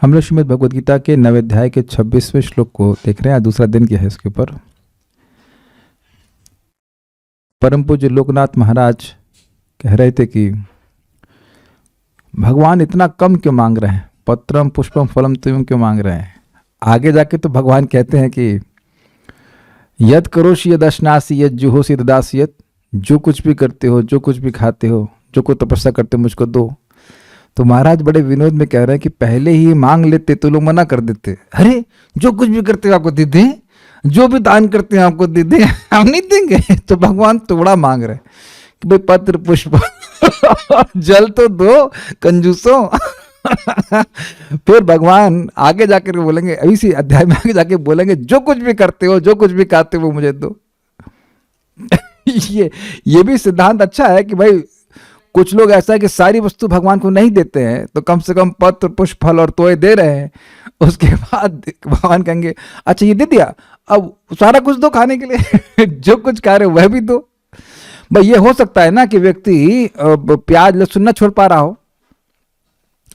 हम लोग श्रीमद् भगवद गीता के 9वें अध्याय के 26वें श्लोक को देख रहे हैं। दूसरा दिन क्या है इसके ऊपर। परम पूज्य लोकनाथ महाराज कह रहे थे कि भगवान इतना कम क्यों मांग रहे हैं, पत्रम पुष्पम फलम तुम क्यों मांग रहे हैं। आगे जाके तो भगवान कहते हैं कि यद करोषि यद अश्नासी यद जुहोसी ददासी यद, जो कुछ भी करते हो, जो कुछ भी खाते हो, जो कोई तपस्या करते हो मुझको दो। तो महाराज बड़े विनोद में कह रहे हैं कि पहले ही मांग लेते तो लोग मना कर देते, अरे जो कुछ भी करते हो आपको दे दें, जो भी दान करते हैं आपको दे दें, हम नहीं देंगे। तो भगवान थोड़ा मांग रहे कि भाई पत्र पुष्प जल तो दो कंजूसों। फिर भगवान आगे जाकर बोलेंगे, इसी अध्याय में आगे जाके बोलेंगे, जो कुछ भी करते हो, जो कुछ भी खाते हो मुझे दो। ये भी सिद्धांत अच्छा है कि भाई कुछ लोग ऐसा है कि सारी वस्तु भगवान को नहीं देते हैं, तो कम से कम पत्र पुष्प फल और तोय दे रहे हैं। उसके बाद भगवान कहेंगे अच्छा ये दे दिया, अब सारा कुछ दो खाने के लिए। जो कुछ खा रहे हो वह भी दो। भाई ये हो सकता है ना कि व्यक्ति प्याज लहसुन न छोड़ पा रहा हो,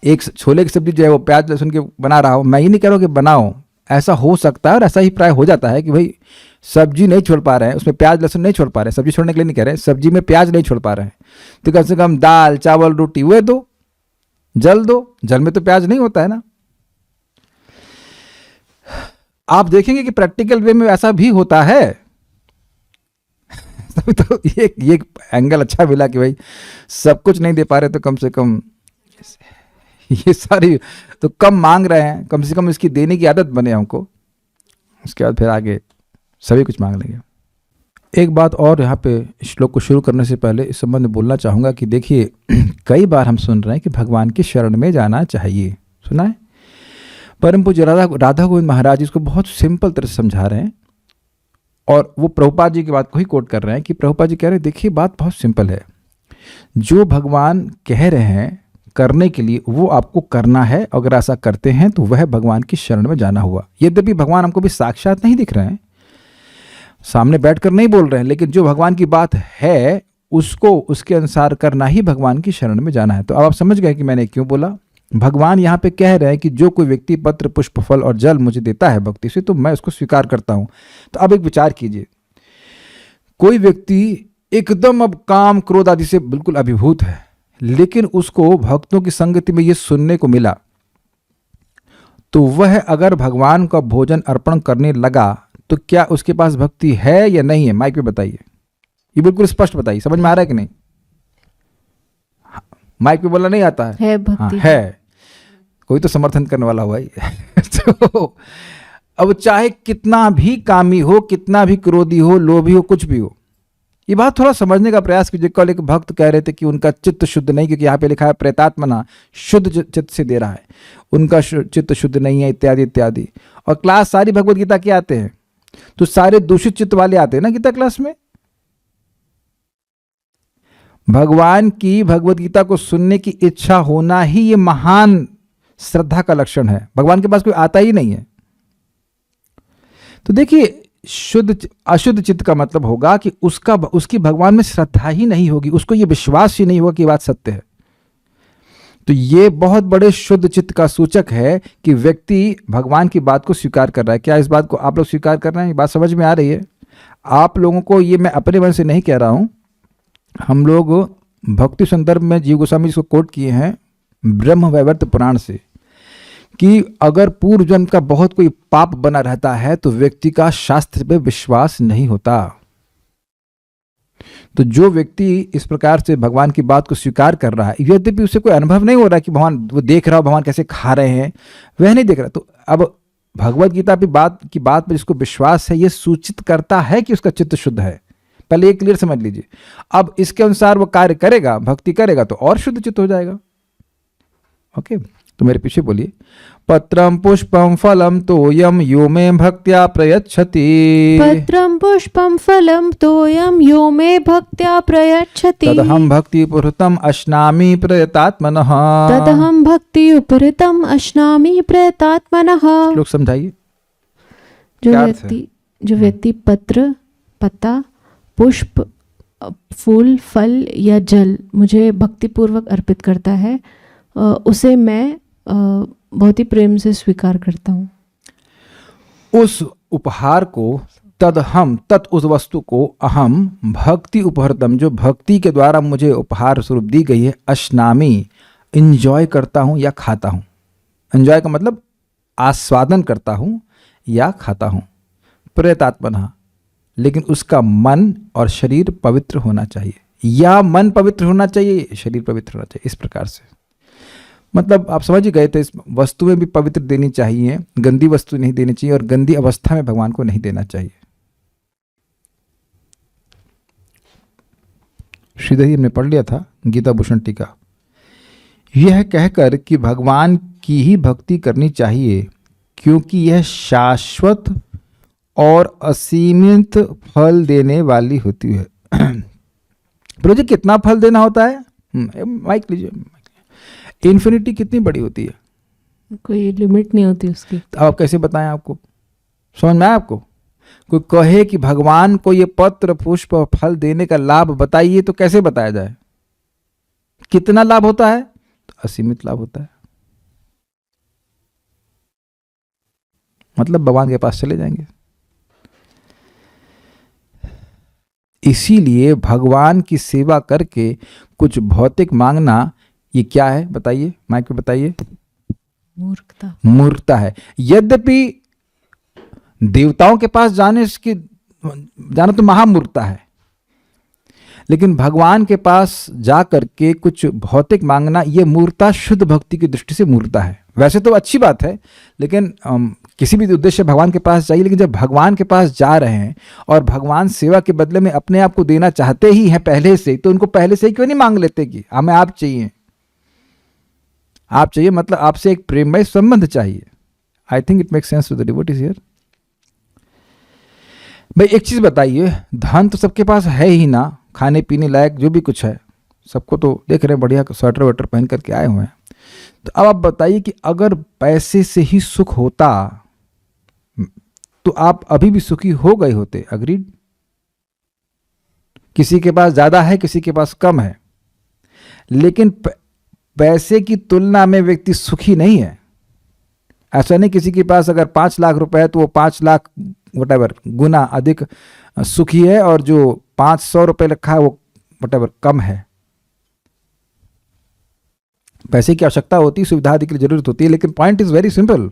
एक छोले की सब्जी जो है वो प्याज लहसुन के बना रहा हो, मैं ये नहीं कह रहा हूँ कि बनाओ, ऐसा हो सकता है और ऐसा ही प्राय हो जाता है कि भाई सब्जी नहीं छोड़ पा रहे हैं, उसमें प्याज लहसुन नहीं छोड़ पा रहे हैं, सब्जी छोड़ने के लिए नहीं कह रहे हैं, सब्जी में प्याज नहीं छोड़ पा रहे हैं, तो कम से कम दाल चावल रोटी वे दो, जल दो, जल में तो प्याज नहीं होता है ना। आप देखेंगे कि प्रैक्टिकल वे में ऐसा भी होता है। तो ये एंगल अच्छा मिला कि भाई सब कुछ नहीं दे पा रहे तो कम से कम ये सारी तो कम मांग रहे हैं, कम से कम इसकी देने की आदत बने हमको, उसके बाद फिर आगे सभी कुछ मांग लेंगे। एक बात और यहाँ पे श्लोक को शुरू करने से पहले इस संबंध में बोलना चाहूँगा कि देखिए कई बार हम सुन रहे हैं कि भगवान की शरण में जाना चाहिए, सुना है। परम पूज्य राधा गोविंद महाराज इसको बहुत सिंपल तरह से समझा रहे हैं और वो प्रभुपाद जी की बात को ही कोट कर रहे हैं कि प्रभुपाद जी कह रहे हैं देखिए बात बहुत सिंपल है, जो भगवान कह रहे हैं करने के लिए वो आपको करना है, अगर ऐसा करते हैं तो वह भगवान की शरण में जाना हुआ। यद्यपि भगवान हमको भी साक्षात नहीं दिख रहे हैं, सामने बैठकर नहीं बोल रहे हैं, लेकिन जो भगवान की बात है उसको उसके अनुसार करना ही भगवान की शरण में जाना है। तो अब आप समझ गए कि मैंने क्यों बोला। भगवान यहाँ पे कह रहे हैं कि जो कोई व्यक्ति पत्र पुष्प फल और जल मुझे देता है भक्ति से तो मैं उसको स्वीकार करता हूं। तो अब एक विचार कीजिए, कोई व्यक्ति एकदम अब काम क्रोध आदि से बिल्कुल अभिभूत है, लेकिन उसको भक्तों की संगति में यह सुनने को मिला, तो वह अगर भगवान का भोजन अर्पण करने लगा तो क्या उसके पास भक्ति है या नहीं है? माइक पे बताइए, ये बिल्कुल स्पष्ट बताइए, समझ में आ रहा है कि नहीं? माइक पे बोलना नहीं आता है भक्ति। हाँ, है, कोई तो समर्थन करने वाला हुआ ही। तो अब चाहे कितना भी कामी हो, कितना भी क्रोधी हो, लोभी हो, कुछ भी हो, ये बात थोड़ा समझने का प्रयास कीजिए। कल एक भक्त कह रहे थे कि उनका चित्त शुद्ध नहीं, क्योंकि यहाँ पे लिखा है प्रेतात्मना, शुद्ध चित्त से दे रहा है, उनका चित्त शुद्ध नहीं है, इत्यादि इत्यादि। और क्लास सारी भगवत गीता के आते हैं तो सारे दूषित चित्त वाले आते हैं ना गीता क्लास में। भगवान की भगवत गीता को सुनने की इच्छा होना ही ये महान श्रद्धा का लक्षण है। भगवान के पास कोई आता ही नहीं है। तो देखिए अशुद्ध चित्त का मतलब होगा कि उसकी भगवान में श्रद्धा ही नहीं होगी, उसको ये विश्वास ही नहीं होगा कि बात सत्य है। तो ये बहुत बड़े शुद्ध चित्त का सूचक है कि व्यक्ति भगवान की बात को स्वीकार कर रहा है। क्या इस बात को आप लोग स्वीकार कर रहे हैं? ये बात समझ में आ रही है आप लोगों को? ये मैं अपने मन से नहीं कह रहा हूं, हम लोग भक्ति संदर्भ में जीव गोस्वामी जी को कोट किए हैं ब्रह्म वैवर्त पुराण से, कि अगर पूर्व जन्म का बहुत कोई पाप बना रहता है तो व्यक्ति का शास्त्र पे विश्वास नहीं होता। तो जो व्यक्ति इस प्रकार से भगवान की बात को स्वीकार कर रहा है, यद्यपि उसे कोई अनुभव नहीं हो रहा कि भगवान वो देख रहा हो भगवान कैसे खा रहे हैं, वह नहीं देख रहा, तो अब भगवत गीता की बात पर जिसको विश्वास है ये सूचित करता है कि उसका चित्त शुद्ध है। पहले ये क्लियर समझ लीजिए। अब इसके अनुसार वो कार्य करेगा, भक्ति करेगा तो और शुद्ध चित्त हो जाएगा। ओके, तो मेरे पीछे बोलिए, पत्रम पुष्पम फलम तोयम यो मे भक्त्या प्रयच्छति। पत्रम पुष्पम फलम तोयम यो मे भक्त्या प्रयच्छति। तदहं भक्ति उपहृतम अश्नामि प्रयतात्मनः। तदहं भक्ति उपहृतम अश्नामि प्रयतात्मनः। श्लोक समझाइए। जो व्यक्ति पत्र, पत्ता, पुष्प, फूल, फल या जल मुझे भक्तिपूर्वक अर्पित करता है, उसे मैं बहुत ही प्रेम से स्वीकार करता हूँ। उस उपहार को तदहम तत् उस वस्तु को अहम भक्ति उपहृतम जो भक्ति के द्वारा मुझे उपहार स्वरूप दी गई है अश्नामी इंजॉय करता हूँ या खाता हूँ। एंजॉय का मतलब आस्वादन करता हूँ या खाता हूँ। प्रेतात्मना, लेकिन उसका मन और शरीर पवित्र होना चाहिए, या मन पवित्र होना चाहिए, शरीर पवित्र होना चाहिए। इस प्रकार से मतलब आप समझ ही गए थे, इस वस्तु में भी पवित्र देनी चाहिए, गंदी वस्तु नहीं देनी चाहिए और गंदी अवस्था में भगवान को नहीं देना चाहिए। श्रीधरी हमने पढ़ लिया था गीता भूषण टीका। यह कहकर कि भगवान की ही भक्ति करनी चाहिए क्योंकि यह शाश्वत और असीमित फल देने वाली होती है। प्रभु जी कितना फल देना होता है? माइक लीजिए। इन्फिनिटी कितनी बड़ी होती है? कोई लिमिट नहीं होती उसकी। तो आप कैसे बताएं? आपको समझ में आया? आपको कोई कहे कि भगवान को ये पत्र पुष्प और फल देने का लाभ बताइए, तो कैसे बताया जाए? कितना लाभ होता है? तो असीमित लाभ होता है। मतलब भगवान के पास चले जाएंगे। इसीलिए भगवान की सेवा करके कुछ भौतिक मांगना, ये क्या है बताइए? माइक पे बताइए। मूर्खता। मूर्खता है। यद्यपि देवताओं के पास जाना तो महामूर्खता है, लेकिन भगवान के पास जा करके कुछ भौतिक मांगना, ये मूर्खता शुद्ध भक्ति की दृष्टि से मूर्खता है। वैसे तो अच्छी बात है, लेकिन किसी भी उद्देश्य भगवान के पास जाइए, लेकिन जब भगवान के पास जा रहे हैं और भगवान सेवा के बदले में अपने आप को देना चाहते ही हैं पहले से, तो उनको पहले से ही क्यों नहीं मांग लेते कि हमें आप चाहिए? आप चाहिए मतलब आपसे एक प्रेममय संबंध चाहिए। I think it makes sense to the devotees here. भाई एक चीज बताइए, धन तो सबके पास है ही ना, खाने पीने लायक जो भी कुछ है सबको तो देख रहे हैं, बढ़िया स्वेटर वेटर पहन करके आए हुए हैं। तो अब आप बताइए कि अगर पैसे से ही सुख होता तो आप अभी भी सुखी हो गए होते। अग्रीड? किसी के पास ज्यादा है, किसी के पास कम है, लेकिन पैसे की तुलना में व्यक्ति सुखी नहीं है। ऐसा नहीं किसी के पास अगर 5 लाख रुपए है तो वो 5 लाख वटेवर गुना अधिक सुखी है, और जो 500 रुपए रखा है वो वटेवर कम है। पैसे की आवश्यकता होती है, सुविधा आदि की जरूरत होती है, लेकिन पॉइंट इज वेरी सिंपल।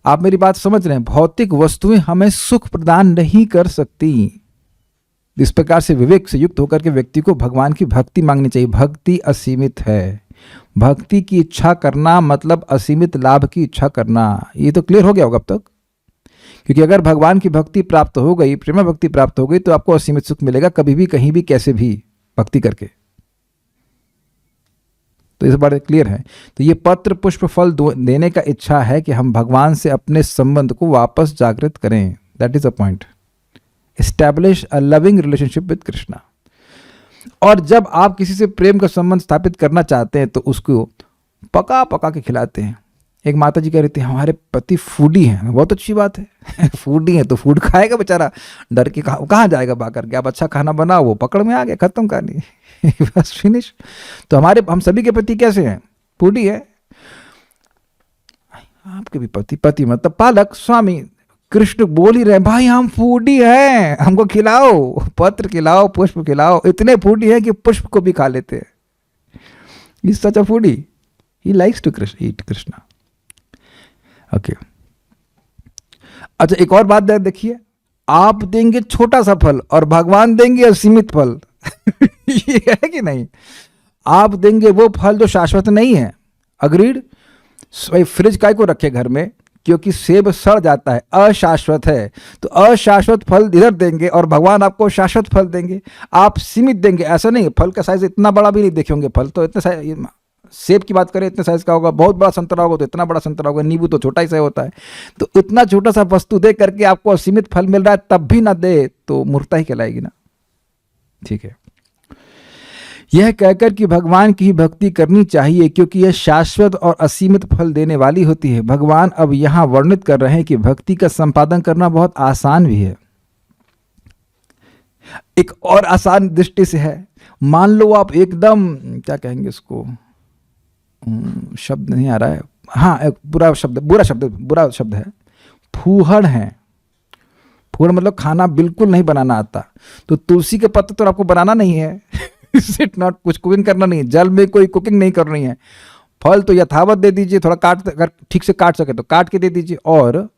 आप मेरी बात समझ रहे हैं? भौतिक वस्तुएं हमें सुख प्रदान नहीं कर सकती। इस प्रकार से विवेक से युक्त होकर के व्यक्ति को भगवान की भक्ति मांगनी चाहिए। भक्ति असीमित है। भक्ति की इच्छा करना मतलब असीमित लाभ की इच्छा करना। ये तो क्लियर हो गया होगा अब तक? क्योंकि अगर भगवान की भक्ति प्राप्त हो गई, प्रेम भक्ति प्राप्त हो गई, तो आपको असीमित सुख मिलेगा, कभी भी, कहीं भी, कैसे भी भक्ति करके। तो इस बार क्लियर है। तो ये पत्र पुष्प फल देने का इच्छा है कि हम भगवान से अपने संबंध को वापस जागृत करें। That is a point. Establish a loving relationship with Krishna. और जब आप किसी से प्रेम का संबंध स्थापित करना चाहते हैं तो उसको पका पका के खिलाते हैं। एक माता जी कह रही थी हमारे पति फूडी हैं। बहुत अच्छी बात है। फूडी है तो फूड खाएगा बेचारा, डर के कहाँ जाएगा बाकर के। आप अच्छा खाना बनाओ, वो पकड़ में आ गया, खत्म कहानी। बस फिनिश। तो हम सभी के पति कैसे हैं? फूडी है। आपके भी पति मतलब पालक स्वामी कृष्ण बोल ही रहे भाई हम फूडी हैं, हमको खिलाओ, पत्र खिलाओ, पुष्प खिलाओ। इतने फूडी हैं कि पुष्प को भी खा लेते हैं। Is such a foodie, he likes to eat Krishna. Okay. अच्छा एक और बात देखिए, आप देंगे छोटा सा फल और भगवान देंगे असीमित फल। ये है कि नहीं? आप देंगे वो फल जो शाश्वत नहीं है। अग्रीड? फ्रिज काय को रखे घर में? क्योंकि सेब सड़ जाता है, अशाश्वत है। तो अशाश्वत फल इधर देंगे और भगवान आपको शाश्वत फल देंगे। आप सीमित देंगे, ऐसा नहीं। फल का साइज इतना बड़ा भी नहीं देखेंगे। फल तो इतने साइज, सेब की बात करें इतने साइज का होगा, बहुत बड़ा संतरा होगा तो इतना बड़ा संतरा होगा, नींबू तो छोटा ही सा होता है। तो इतना छोटा सा वस्तु दे करके आपको असीमित फल मिल रहा है, तब भी ना दे तो मूर्खता ही कहलाएगी ना। ठीक है। यह कहकर कि भगवान की भक्ति करनी चाहिए क्योंकि यह शाश्वत और असीमित फल देने वाली होती है। भगवान अब यहां वर्णित कर रहे हैं कि भक्ति का संपादन करना बहुत आसान भी है। एक और आसान दृष्टि से है। मान लो आप एकदम क्या कहेंगे उसको, शब्द नहीं आ रहा है, हाँ, एक बुरा शब्द है, फूहड़ हैं। फूहड़ मतलब खाना बिल्कुल नहीं बनाना आता। तो तुलसी के पत्ते तो आपको बनाना नहीं है इट नॉट, कुछ कुकिंग करना नहीं है, जल में कोई कुकिंग नहीं करनी है। फल तो यथावत दे दीजिए, थोड़ा काट, अगर ठीक से काट सके तो काट के दे दीजिए। और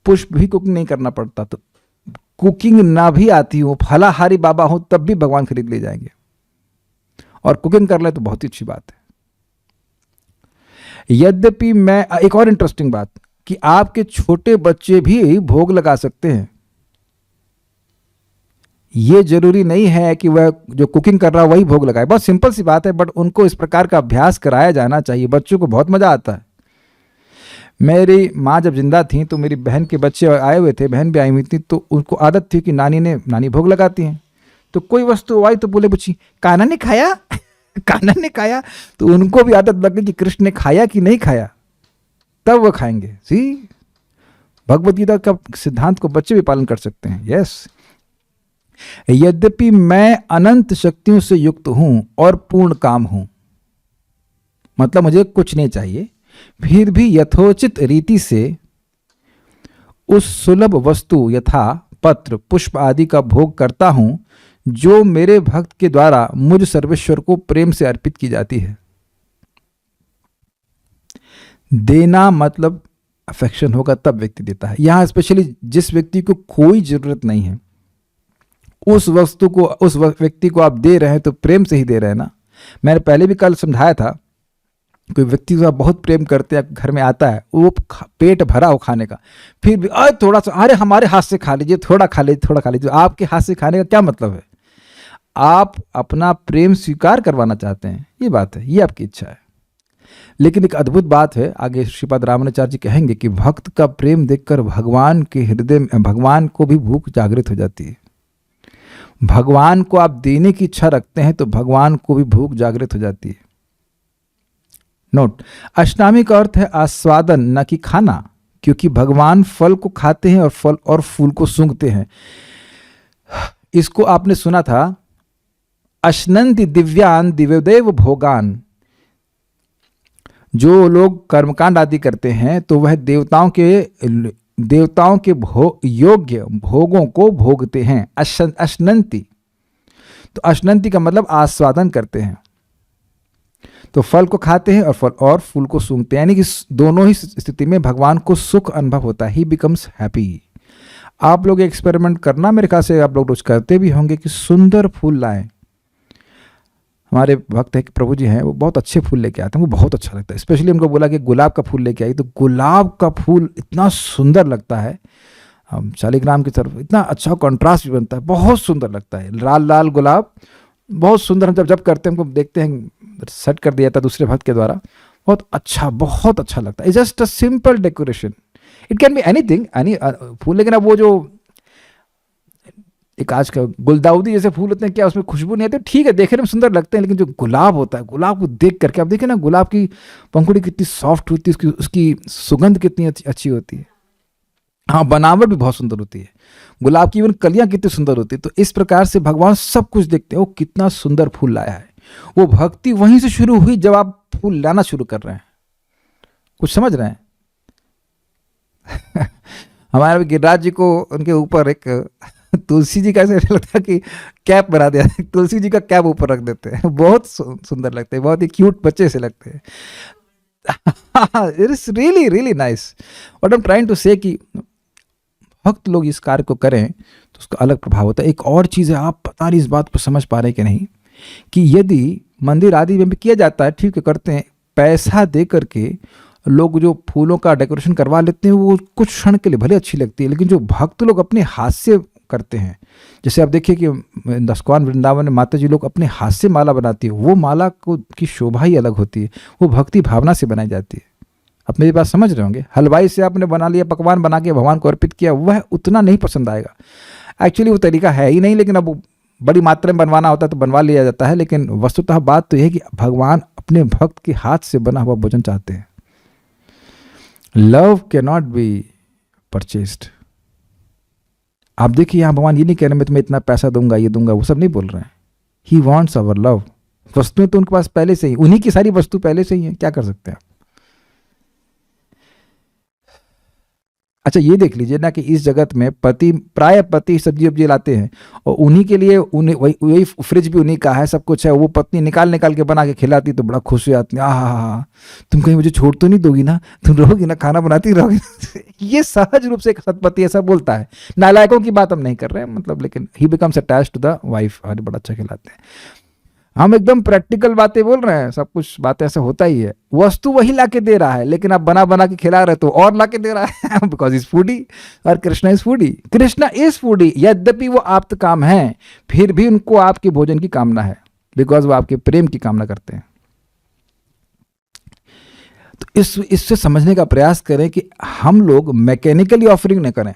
पुष्प भी कुकिंग नहीं करना पड़ता। तो कुकिंग ना भी आती हो, फलाहारी बाबा हो, तब भी भगवान खरीद ले जाएंगे। और कुकिंग कर ले तो बहुत ही अच्छी बात है। यद्यपि मैं, एक और इंटरेस्टिंग बात, कि आपके छोटे बच्चे भी भोग लगा सकते हैं। ये जरूरी नहीं है कि वह जो कुकिंग कर रहा है वही भोग लगाए। बहुत सिंपल सी बात है, बट उनको इस प्रकार का अभ्यास कराया जाना चाहिए। बच्चों को बहुत मजा आता है। मेरी माँ जब जिंदा थी तो मेरी बहन के बच्चे आए हुए थे, बहन भी आई हुई थी, तो उनको आदत थी कि नानी भोग लगाती हैं। तो कोई वस्तु आई तो बोले, बच्ची कान्हा ने खाया कान्हा ने खाया। तो उनको भी आदत लग गई कि कृष्ण ने खाया कि नहीं खाया, तब वो खाएंगे। सी, भगवत गीता का सिद्धांत को बच्चे भी पालन कर सकते हैं। यस, यद्यपि मैं अनंत शक्तियों से युक्त हूं और पूर्ण काम हूं, मतलब मुझे कुछ नहीं चाहिए, फिर भी यथोचित रीति से उस सुलभ वस्तु यथा पत्र पुष्प आदि का भोग करता हूं जो मेरे भक्त के द्वारा मुझ सर्वेश्वर को प्रेम से अर्पित की जाती है। देना मतलब अफेक्शन होगा तब व्यक्ति देता है। यहां स्पेशली जिस व्यक्ति को कोई जरूरत नहीं है, उस वस्तु को, उस व्यक्ति को आप दे रहे हैं तो प्रेम से ही दे रहे हैं ना। मैंने पहले भी कल समझाया था, कोई व्यक्ति को आप बहुत प्रेम करते हैं, घर में आता है, वो पेट भरा हो खाने का, फिर भी अरे थोड़ा सा, अरे हमारे हाथ से खा लीजिए, थोड़ा खा लीजिए। आपके हाथ से खाने का क्या मतलब है? आप अपना प्रेम स्वीकार करवाना चाहते हैं, ये बात है, ये आपकी इच्छा है। लेकिन एक अद्भुत बात है, आगे श्रीपाद रामानुजाचार्य जी कहेंगे कि भक्त का प्रेम देखकर भगवान के हृदय में, भगवान को भी भूख जागृत हो जाती है। भगवान को आप देने की इच्छा रखते हैं तो भगवान को भी भूख जागृत हो जाती है। नोट, अष्टामी का अर्थ है आस्वादन, न कि खाना, क्योंकि भगवान फल को खाते हैं और फल और फूल को सूंघते हैं। इसको आपने सुना था, अश्नन्ति दिव्यान दिव्यदेव भोगान। जो लोग कर्मकांड आदि करते हैं तो वह देवताओं के योग्य भोगों को भोगते हैं। अश्नन्ति, तो अश्नन्ति का मतलब आस्वादन करते हैं। तो फल को खाते हैं और फूल को सूंघते हैं, यानी कि दोनों ही स्थिति में भगवान को सुख अनुभव होता है। ही बिकम्स हैप्पी। आप लोग एक्सपेरिमेंट करना, मेरे ख्याल से आप लोग रोज करते भी होंगे, कि सुंदर फूल लाएं। हमारे भक्त है कि प्रभु जी हैं, वो बहुत अच्छे फूल लेके आते हैं, वो बहुत अच्छा लगता है। स्पेशली उनको बोला कि गुलाब का फूल लेके आई, तो गुलाब का फूल इतना सुंदर लगता है। हम शालिग्राम की तरफ, इतना अच्छा कॉन्ट्रास्ट भी बनता है, बहुत सुंदर लगता है। लाल लाल गुलाब बहुत सुंदर। हम जब करते हैं, हमको देखते हैं, सेट कर दिया था दूसरे भक्त के द्वारा, बहुत अच्छा लगता है। It's just a simple decoration. It can be anything, any फूल। लेकिन अब वो जो एक आज का गुलदाउदी जैसे फूल होते हैं, क्या उसमें खुशबू नहीं आती? ठीक है, देखने में सुंदर लगते हैं, लेकिन जो गुलाब होता है, गुलाब को देख करके आप देखें ना, गुलाब की पंखुड़ी कितनी सॉफ्ट होती है, उसकी सुगंध कितनी अच्छी होती है। हाँ, बनावट भी बहुत सुंदर होती है। गुलाब की इवन कलियां कितनी सुंदर होती है। तो इस प्रकार से भगवान सब कुछ देखते हैं, वो कितना सुंदर फूल लाया है। वो भक्ति वहीं से शुरू हुई जब आप फूल लाना शुरू कर रहे हैं। कुछ समझ रहे हैं? हमारे गिरिराज जी को, उनके ऊपर एक तुलसी जी का ऐसे लगता है कि कैप बना दिया, तुलसी जी का कैप ऊपर रख देते हैं, बहुत सुंदर लगते हैं, बहुत ही क्यूट बच्चे से लगते हैं। It is really really nice. What I am trying to say कि भक्त लोग इस कार्य को करें तो उसका अलग प्रभाव होता है। एक और चीज़ है, आप पता नहीं इस बात को समझ पा रहे कि नहीं, कि यदि मंदिर आदि में भी किया जाता है, ठीक है, करते हैं, पैसा दे करके लोग जो फूलों का डेकोरेशन करवा लेते हैं, वो कुछ क्षण के लिए भले अच्छी लगती है, लेकिन जो भक्त लोग अपने हाथ से करते हैं, जैसे आप देखिए कि दस्कवान वृंदावन में माता जी लोग अपने हाथ से माला बनाती है, वो माला को की शोभा ही अलग होती है, वो भक्ति भावना से बनाई जाती है। आप मेरी बात समझ रहे होंगे। हलवाई से आपने बना लिया, पकवान बना के भगवान को अर्पित किया, वह उतना नहीं पसंद आएगा। एक्चुअली वो तरीका है ही नहीं, लेकिन अब बड़ी मात्रा में बनवाना होता है तो बनवा लिया जाता है। लेकिन वस्तुतः बात तो यह है कि भगवान अपने भक्त के हाथ से बना हुआ भोजन चाहते हैं। Love can not be purchased. आप देखिए, यहाँ भगवान ये नहीं कह रहे मैं तुम्हें इतना पैसा दूंगा, ये दूंगा, वो सब नहीं बोल रहे हैं। He wants our love. वस्तुएं तो उनके पास पहले से ही, उन्हीं की सारी वस्तु पहले से ही है, क्या कर सकते हैं आप? अच्छा ये देख लीजिए ना कि इस जगत में प्राय पति सब्जी वब्जी लाते हैं और उन्हीं के लिए उन्हें वही फ्रिज भी उन्हीं का है, सब कुछ है, वो पत्नी निकाल निकाल के बना के खिलाती तो बड़ा खुश हो जाती है, आहा तुम कहीं मुझे छोड़ तो नहीं दोगी ना, तुम रहोगी ना, खाना बनाती रहोगी। ये सहज रूप से एक सतपति ऐसा बोलता है। नालायकों की बात हम नहीं कर रहे हैं मतलब, लेकिन he becomes attached to the wife, अरे बड़ा अच्छा खिलाते हैं। हम एकदम प्रैक्टिकल बातें बोल रहे हैं, सब कुछ बातें ऐसा होता ही है। वस्तु वही ला के दे रहा है, लेकिन आप बना बना के खिला रहे तो और ला के दे रहा है बिकॉज इज फूडी, और Krishna is foodie. Krishna is foodie, यद्यपि वो आप्त काम है, फिर भी उनको आपके भोजन की कामना है, बिकॉज वो आपके प्रेम की कामना करते हैं। तो इससे समझने का प्रयास करें कि हम लोग मैकेनिकली ऑफरिंग न करें।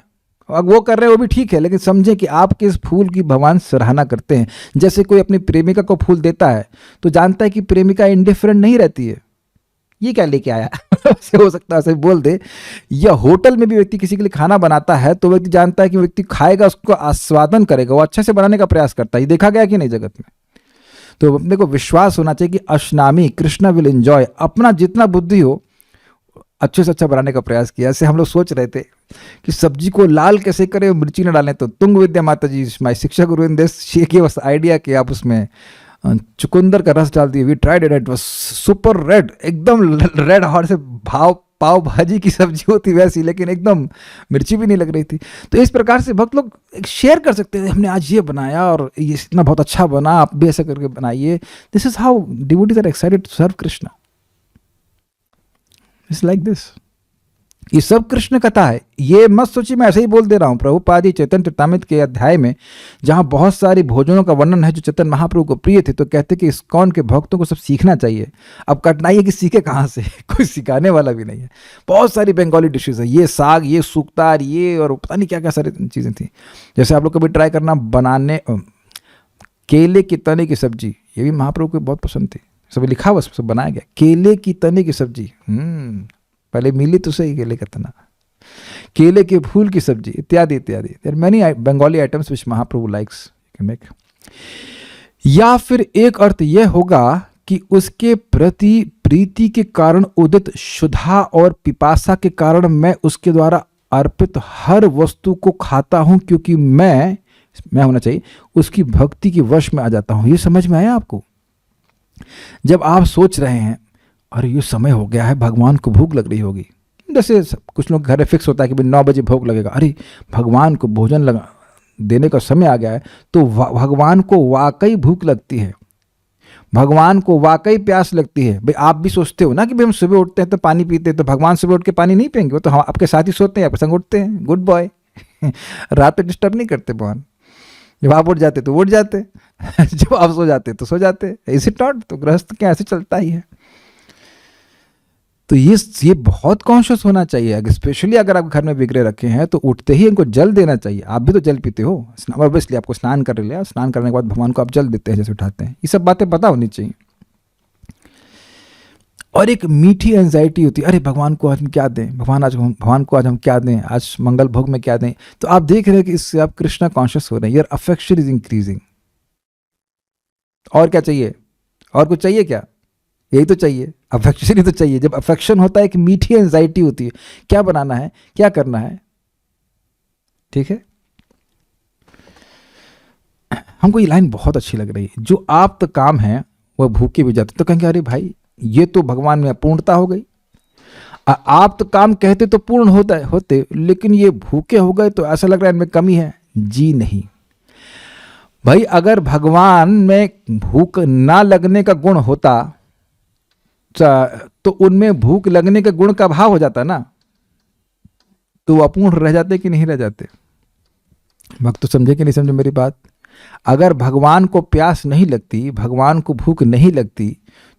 अब वो कर रहे हैं वो भी ठीक है, लेकिन समझें कि आपके इस फूल की भगवान सराहना करते हैं। जैसे कोई अपनी प्रेमिका को फूल देता है तो जानता है कि प्रेमिका इंडिफरेंट नहीं रहती है, ये क्या लेके आया ऐसे हो सकता है ऐसे बोल दे। या होटल में भी व्यक्ति किसी के लिए खाना बनाता है तो व्यक्ति जानता है कि व्यक्ति खाएगा, उसको आस्वादन करेगा, वो अच्छे से बनाने का प्रयास करता है। ये देखा गया कि नहीं जगत में। तो अपने को विश्वास होना चाहिए कि अश्नामी कृष्णा विल एंजॉय, अपना जितना बुद्धि हो अच्छे से अच्छा बनाने का प्रयास किया। ऐसे हम लोग सोच रहे थे कि सब्जी को लाल कैसे करें, मिर्ची न डालें, तो तुंग विद्या माता जी माई शिक्षा गुरु इन दिस के बस आइडिया कि आप उसमें चुकंदर का रस डाल दिए। We tried it, it was super red, एकदम रेड हॉट से पाव भाजी की सब्जी होती वैसी, लेकिन एकदम मिर्ची भी नहीं लग रही थी। तो इस प्रकार से भक्त लोग शेयर कर सकते हैं, हमने आज ये बनाया और ये इतना बहुत अच्छा बना, आप भी ऐसा करके बनाइए। This is how devotees are excited to serve Krishna. It's like this. ये सब कृष्ण कथा है, ये मत सोचिए मैं ऐसे ही बोल दे रहा हूँ। प्रभुपाद जी चैतन्य चरितामृत के अध्याय में जहाँ बहुत सारी भोजनों का वर्णन है जो चैतन्य महाप्रभु को प्रिय थे, तो कहते कि इस्कॉन के भक्तों को सब सीखना चाहिए। अब कठिनाई है कि सीखे कहाँ से, कोई सिखाने वाला भी नहीं है। बहुत सारी बंगाली डिशेज है, ये साग, ये सूक्तार, ये और पता नहीं क्या क्या सारी चीज़ें थी। जैसे आप लोग कभी ट्राई करना बनाने केले की तने की सब्जी, ये भी महाप्रभु को बहुत पसंद थी। सब लिखा हुआ, सब बनाया गया, केले की तने की सब्जी। पहले मिली तो सही केले का तना, केले के फूल की सब्जी, इत्यादि इत्यादि। There many Bengali items which Mahaprabhu likes can make. या फिर एक अर्थ यह होगा कि उसके प्रति प्रीति के कारण उदित क्षुधा और पिपासा के कारण मैं उसके द्वारा अर्पित हर वस्तु को खाता हूं, क्योंकि मैं होना चाहिए उसकी भक्ति के वश में आ जाता हूं। ये समझ में आया आपको? जब आप सोच रहे हैं अरे ये समय हो गया है, भगवान को भूख लग रही होगी, जैसे कुछ लोग घर में फिक्स होता है कि भाई 9 बजे भूख लगेगा, अरे भगवान को भोजन देने का समय आ गया है, तो भगवान को वाकई भूख लगती है, भगवान को वाकई प्यास लगती है। भाई आप भी सोचते हो ना कि भाई हम सुबह उठते हैं तो पानी पीते हैं, तो भगवान सुबह उठ के पानी नहीं पियेंगे? वो तो हम आपके साथ ही सोते हैं, आपके संग उठते हैं, गुड बॉय रात में डिस्टर्ब नहीं करते भगवान। जब आप उठ जाते तो उठ जाते जब आप सो जाते तो सो जाते। Is it not? तो गृहस्थ क्या ऐसे चलता ही है। तो ये बहुत कॉन्शियस होना चाहिए, स्पेशली अगर आप घर में बिगड़े रखे हैं तो उठते ही इनको जल देना चाहिए। आप भी तो जल पीते हो, ऑब्वियसली आपको स्नान कर लिया, स्नान करने के बाद भगवान को आप जल देते हैं जैसे उठाते हैं। ये सब बातें पता होनी चाहिए। और एक मीठी एंजाइटी होती है, अरे भगवान को आज हम क्या दें, भगवान को आज हम क्या दें, आज मंगल भोग में क्या दें। तो आप देख रहे हैं कि इससे आप कृष्णा कॉन्शियस हो रहे हैं, योर अफेक्शन इज इंक्रीजिंग। और क्या चाहिए? और कुछ चाहिए क्या? यही तो चाहिए, अफेक्शन ही तो चाहिए। जब अफेक्शन होता है, एक मीठी एंजाइटी होती है, क्या बनाना है, क्या करना है, ठीक है। हमको ये लाइन बहुत अच्छी लग रही है, जो आप्त काम है वह भूखे भी जाते। तो कहेंगे अरे भाई ये तो भगवान में अपूर्णता हो गई। आप्त काम कहते तो पूर्ण होते, लेकिन ये भूखे हो गए तो ऐसा लग रहा है इनमें कमी है। जी नहीं भाई, अगर भगवान में भूख ना लगने का गुण होता तो उनमें भूख लगने के गुण का अभाव हो जाता ना, तो वो अपूर्ण रह जाते कि नहीं रह जाते? भक्त तो समझे कि नहीं समझे मेरी बात? अगर भगवान को प्यास नहीं लगती, भगवान को भूख नहीं लगती,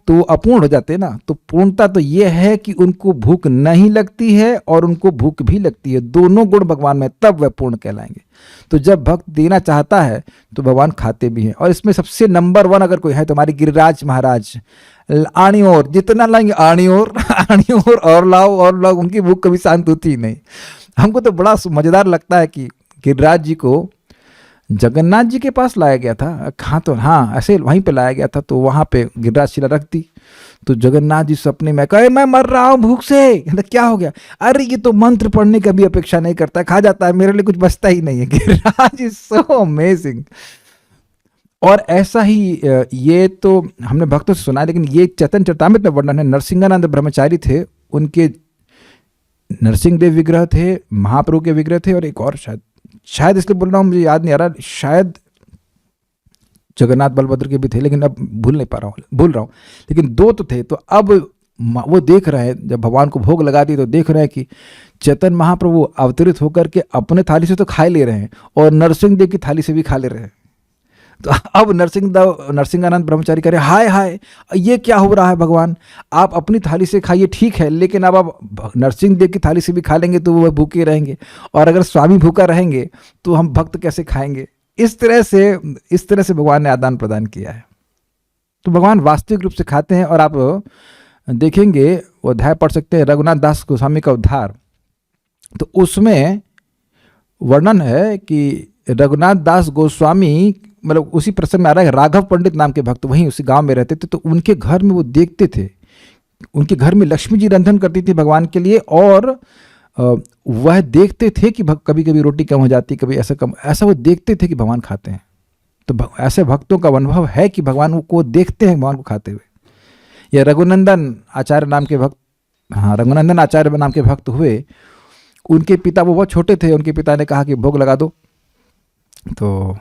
तो वो अपूर्ण हो जाते ना। तो पूर्णता तो ये है कि उनको भूख नहीं लगती है और उनको भूख भी लगती है, दोनों गुण भगवान में, तब वह पूर्ण कहलाएंगे। तो जब भक्त देना चाहता है तो भगवान खाते भी हैं। और इसमें सबसे नंबर 1 अगर कोई है तो हमारे गिरिराज महाराज। आनी और जितना लाएंगे आनी और लाओ, उनकी भूख कभी शांत होती ही नहीं। हमको तो बड़ा मजेदार लगता है कि गिरिराज जी को जगन्नाथ जी के पास लाया गया था, कहाँ तो हाँ ऐसे वहीं पे लाया गया था, तो वहाँ पे गिरिराज शिला रख दी। तो जगन्नाथ जी सपने में कहे मैं मर रहा हूँ भूख से। कहते क्या हो गया? अरे ये तो मंत्र पढ़ने की भी अपेक्षा नहीं करता, खा जाता है, मेरे लिए कुछ बचता ही नहीं है। Giriraj is so amazing. और ऐसा ही ये तो हमने भक्तों से सुना, लेकिन ये चैतन्य चरितामृत में वर्णन है। नरसिंहानंद ब्रह्मचारी थे, उनके नरसिंहदेव विग्रह थे, महाप्रभु के विग्रह थे, और एक और शायद इसलिए बोल रहा हूँ, मुझे याद नहीं आ रहा, शायद जगन्नाथ बलभद्र के भी थे, लेकिन अब भूल रहा हूँ, लेकिन 2 तो थे। तो अब वो देख रहे हैं, जब भगवान को भोग लगा दी तो देख रहे हैं कि चैतन्य महाप्रभु अवतरित होकर के अपने थाली से तो खा ले रहे हैं और नरसिंहदेव की थाली से भी खा ले रहे हैं। तो अब नरसिंहानंद ब्रह्मचारी कह रहे हाय हाय, ये क्या हो रहा है भगवान? आप अपनी थाली से खाइए ठीक है, लेकिन अब आप नरसिंहदेव की थाली से भी खा लेंगे तो वो भूखे रहेंगे, और अगर स्वामी भूखा रहेंगे तो हम भक्त कैसे खाएंगे? इस तरह से भगवान ने आदान प्रदान किया है। तो भगवान वास्तविक रूप से खाते हैं। और आप देखेंगे, वो अध्याय पढ़ सकते हैं रघुनाथ दास गोस्वामी का उद्धार, तो उसमें वर्णन है कि रघुनाथ दास गोस्वामी, मतलब उसी प्रसंग में आ रहा है, राघव पंडित नाम के भक्त वहीं उसी गांव में रहते थे। तो उनके घर में वो देखते थे, उनके घर में लक्ष्मी जी रंधन करती थी भगवान के लिए, और वह देखते थे कि कभी कभी रोटी कम हो जाती, कभी ऐसा वो देखते थे कि भगवान खाते हैं। तो ऐसे भक्तों का अनुभव है कि भगवान को देखते हैं भगवान को खाते हुए। यह रघुनंदन आचार्य नाम के भक्त, हाँ रघुनंदन आचार्य नाम के भक्त हुए। उनके पिता, वो बहुत छोटे थे, उनके पिता ने कहा कि भोग लगा दो, तो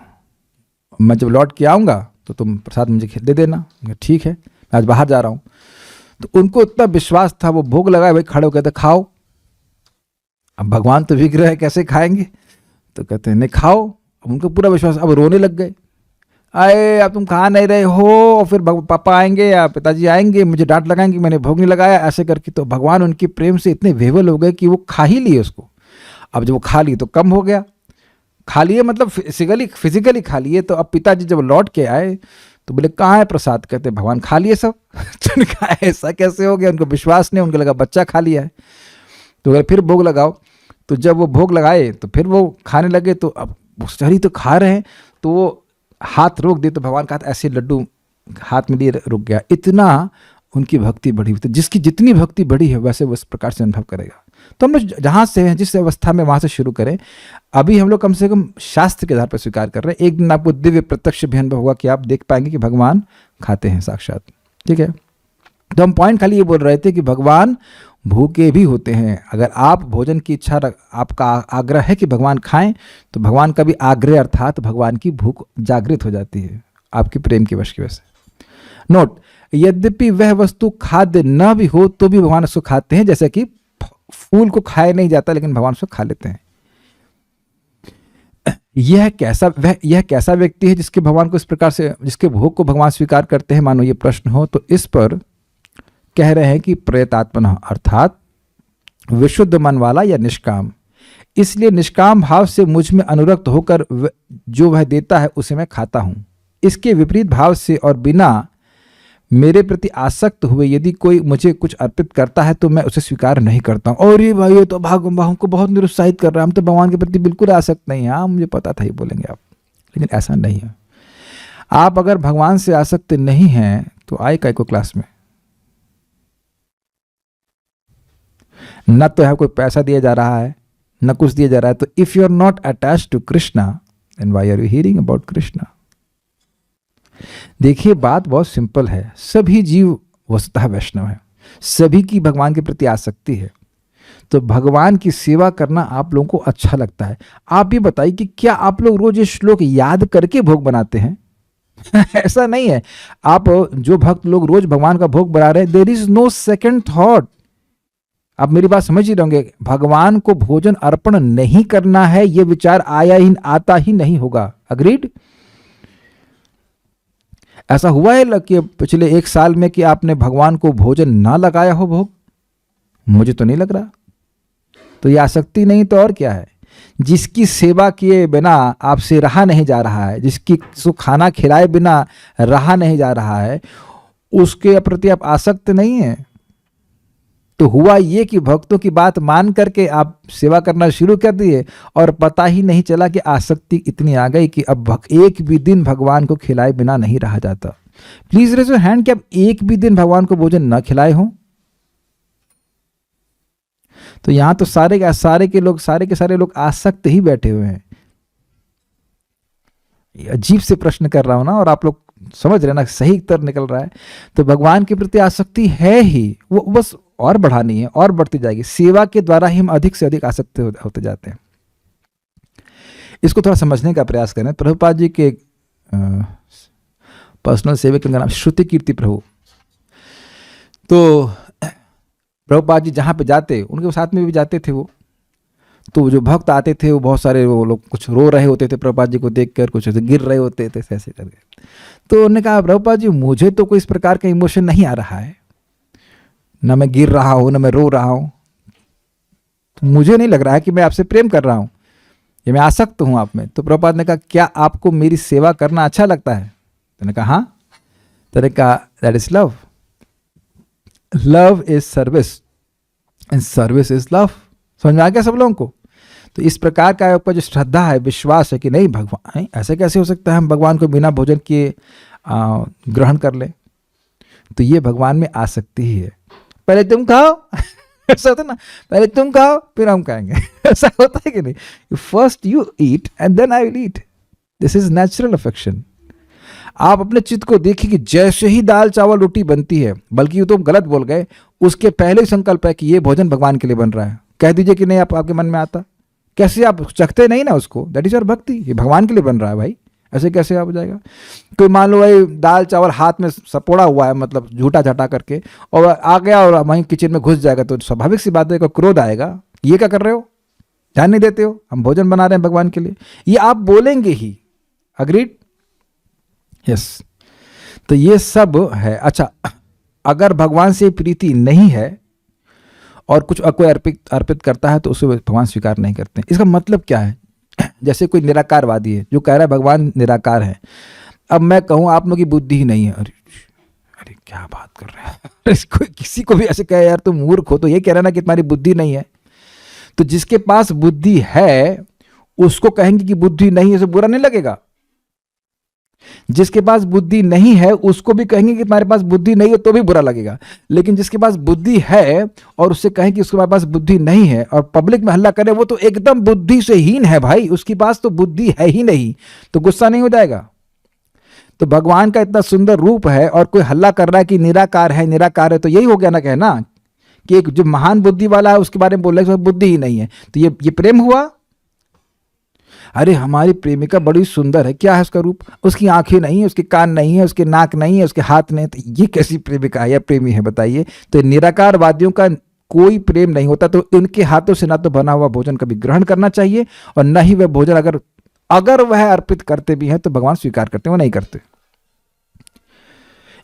मैं जब लौट के आऊँगा तो तुम प्रसाद मुझे दे देना। ठीक है, मैं आज बाहर जा रहा हूँ। तो उनको इतना विश्वास था, वो भोग लगाए भाई, खड़े हो कहते खाओ। अब भगवान तो विग्रह है, कैसे खाएंगे? तो कहते हैं नहीं खाओ। अब उनको पूरा विश्वास, अब रोने लग गए, अरे अब तुम खा नहीं रहे हो, और फिर पापा आएंगे या पिताजी आएंगे, मुझे डांट लगाएंगे, मैंने भोग नहीं लगाया, ऐसे करके। तो भगवान उनके प्रेम से इतने विह्वल हो गए कि वो खा ही लिए उसको। अब जब वो खा लिए तो कम हो गया, खा लिए मतलब फिजिकली खा लिए। तो अब पिताजी जब लौट के आए तो बोले कहाँ है प्रसाद? कहते भगवान खा लिए सब। तो कहा ऐसा कैसे हो गया? उनको विश्वास नहीं, उनको लगा बच्चा खा लिया है। तो अगर फिर भोग लगाओ, तो जब वो भोग लगाए तो फिर वो खाने लगे। तो अब शहरी तो खा रहे हैं, तो वो हाथ रोक दिए, तो भगवान का ऐसे लड्डू हाथ में लिए रुक गया। इतना उनकी भक्ति बढ़ी हुई थी। जिसकी जितनी भक्ति बढ़ी है वैसे वो इस प्रकार से अनुभव करेगा। तो हम लोग जहाँ से हैं, जिस अवस्था में, वहाँ से शुरू करें। अभी हम लोग कम से कम शास्त्र के आधार पर स्वीकार कर रहे हैं। एक दिन आपको दिव्य प्रत्यक्ष भी अनुभव होगा कि आप देख पाएंगे कि भगवान खाते हैं साक्षात। ठीक है, तो हम पॉइंट खाली ये बोल रहे थे कि भगवान भूखे भी होते हैं। अगर आप भोजन की इच्छा, आपका आग्रह है कि भगवान खाएं, तो भगवान का भी आग्रह अर्थात भगवान की भूख जागृत हो जाती है आपके प्रेम की वश की वजह से। नोट, यद्यपि वह वस्तु खाद्य न भी हो तो भी भगवान उसको खाते हैं। जैसे कि फूल को खाया नहीं जाता, लेकिन भगवान उसको खा लेते हैं। यह कैसा व्यक्ति है जिसके भगवान को इस प्रकार से, जिसके भोग को भगवान स्वीकार करते हैं? मानो ये प्रश्न हो, तो इस पर कह रहे हैं कि प्रयतात्मनः, अर्थात विशुद्ध मन वाला या निष्काम। इसलिए निष्काम भाव से मुझ में अनुरक्त होकर जो वह देता है उसे मैं खाता हूं। इसके विपरीत भाव से और बिना मेरे प्रति आसक्त हुए यदि कोई मुझे कुछ अर्पित करता है तो मैं उसे स्वीकार नहीं करता हूँ। और ये भाई, ये तो भागम को बहुत निरुत्साहित कर रहा है, हम तो भगवान के प्रति बिल्कुल आसक्त नहीं है। हाँ, मुझे पता था ये बोलेंगे आप, लेकिन ऐसा नहीं है। आप अगर भगवान से आसक्त नहीं हैं तो आए काय को क्लास में? न तो है कोई पैसा दिया जा रहा है, न कुछ दिया जा रहा है। तो if you are not attached to Krishna, then why are you hearing about Krishna? देखिए, बात बहुत सिंपल है। सभी जीव वस्तुतः वैष्णव है, सभी की भगवान के प्रति आसक्ति है। तो भगवान की सेवा करना आप लोगों को अच्छा लगता है। आप ये बताइए कि क्या आप लोग रोज ये श्लोक याद करके भोग बनाते हैं? ऐसा नहीं है। आप जो भक्त लोग रोज भगवान का भोग बना रहे हैं, there is no second thought. आप मेरी बात समझ ही रहोगे, भगवान को भोजन अर्पण नहीं करना है, ये विचार आता ही नहीं होगा। अग्रीड? ऐसा हुआ है कि पिछले 1 साल में कि आपने भगवान को भोजन ना लगाया हो भोग? मुझे तो नहीं लग रहा। तो ये आसक्ति नहीं तो और क्या है? जिसकी सेवा किए बिना आपसे रहा नहीं जा रहा है, जिसको खाना खिलाए बिना रहा नहीं जा रहा है, उसके प्रति आप आसक्त नहीं है। तो हुआ ये कि भक्तों की बात मान करके आप सेवा करना शुरू कर दिए और पता ही नहीं चला कि आसक्ति इतनी आ गई कि अब एक भी दिन भगवान को खिलाए बिना नहीं रहा जाता। प्लीज रेज योर हैंड कि आप एक भी दिन भगवान को भोजन न खिलाए हों। तो यहां तो सारे के सारे लोग आसक्त ही बैठे हुए हैं। अजीब से प्रश्न कर रहा हूं ना, और आप लोग समझ रहे ना, सही उत्तर निकल रहा है। तो भगवान के प्रति आसक्ति है ही, वो बस और बढ़ानी है और बढ़ती जाएगी। सेवा के द्वारा ही हम अधिक से अधिक आसक्त होते जाते हैं। इसको थोड़ा समझने का प्रयास करें। प्रभुपाद जी के पर्सनल सेवक का नाम श्रुति कीर्ति प्रभु। तो प्रभुपाद जी जहाँ पे जाते, उनके साथ में भी जाते थे वो। तो जो भक्त आते थे वो बहुत सारे, वो लोग कुछ रो रहे होते थे प्रभुपाद जी को देखकर, कुछ ऐसे गिर रहे होते थे ऐसे करके। तो उन्होंने कहा प्रभुपाद जी मुझे तो कोई इस प्रकार का इमोशन नहीं आ रहा है, ना मैं गिर रहा हूँ ना मैं रो रहा हूँ, तो मुझे नहीं लग रहा है कि मैं आपसे प्रेम कर रहा हूँ, ये मैं आसक्त हूँ आप में। तो प्रभुपाद ने कहा क्या आपको मेरी सेवा करना अच्छा लगता है? तो ने कहा हाँ। तो ने कहा that is love, love is service and service is love. समझ में आ गया सब लोगों को? तो इस प्रकार का आपका जो श्रद्धा है, विश्वास है कि नहीं भगवान, ऐसे कैसे हो सकता है हम भगवान को बिना भोजन किए ग्रहण कर लें, तो ये भगवान में आसक्ति ही है। पहले तुम खाओ ऐसा होता है ना, पहले तुम खाओ फिर हम खाएंगे ऐसा होता है कि नहीं? First you eat and then I will eat. This is natural affection. आप अपने चित्त को देखिए कि जैसे ही दाल चावल रोटी बनती है, बल्कि ये तो गलत बोल गए, उसके पहले ही संकल्प है कि ये भोजन भगवान के लिए बन रहा है। कह दीजिए कि नहीं, आपके मन में आता कैसे? आप चखते नहीं ना उसको, दैट इज योर भक्ति। ये भगवान के लिए बन रहा है भाई, ऐसे कैसे आप हो जाएगा? कोई मान लो भाई दाल चावल हाथ में सपोड़ा हुआ है, मतलब झूठा झाटा करके, और आ गया और वहीं किचन में घुस जाएगा, तो स्वाभाविक सी बात है, क्रोध आएगा। ये क्या कर रहे हो, ध्यान नहीं देते हो, हम भोजन बना रहे हैं भगवान के लिए, ये आप बोलेंगे ही। अग्रीड? यस। तो ये सब है। अच्छा, अगर भगवान से प्रीति नहीं है और कुछ कोई अर्पित करता है तो उसे भगवान स्वीकार नहीं करते। इसका मतलब क्या है? जैसे कोई निराकारवादी है जो कह रहा है भगवान निराकार है। अब मैं कहूँ आप लोगों की बुद्धि ही नहीं है, अरे क्या बात कर रहे हैं कोई किसी को भी ऐसे कहे यार तुम मूर्ख हो, तो ये कह रहा है ना कि तुम्हारी बुद्धि नहीं है। तो जिसके पास बुद्धि है उसको कहेंगे कि बुद्धि नहीं है, उसे बुरा नहीं लगेगा। जिसके पास बुद्धि नहीं है उसको भी कहेंगे कि तुम्हारे पास बुद्धि नहीं है, तो भी बुरा लगेगा। लेकिन जिसके पास बुद्धि है और उससे कहें कि उसके पास बुद्धि नहीं है और पब्लिक में हल्ला करे, वो तो एकदम बुद्धि से हीन है भाई, उसके पास तो बुद्धि है ही नहीं, तो गुस्सा नहीं हो जाएगा? तो भगवान का इतना सुंदर रूप है और कोई हल्ला कर रहा है कि निराकार है, निराकार है, तो यही हो गया ना कहना कि एक जो महान बुद्धि वाला है उसके बारे में बोल रहे हैं बुद्धि ही नहीं है, तो ये प्रेम हुआ? अरे हमारी प्रेमिका बड़ी सुंदर है, क्या है उसका रूप? उसकी आंखें नहीं है, उसके कान नहीं है, उसके नाक नहीं है, उसके हाथ नहीं है, तो ये कैसी प्रेमिका है या प्रेमी है बताइए? तो निराकारवादियों का कोई प्रेम नहीं होता। तो इनके हाथों से ना तो बना हुआ भोजन कभी ग्रहण करना चाहिए, और न ही वह भोजन अगर वह अर्पित करते भी हैं तो भगवान स्वीकार करते हैं, वो नहीं करते।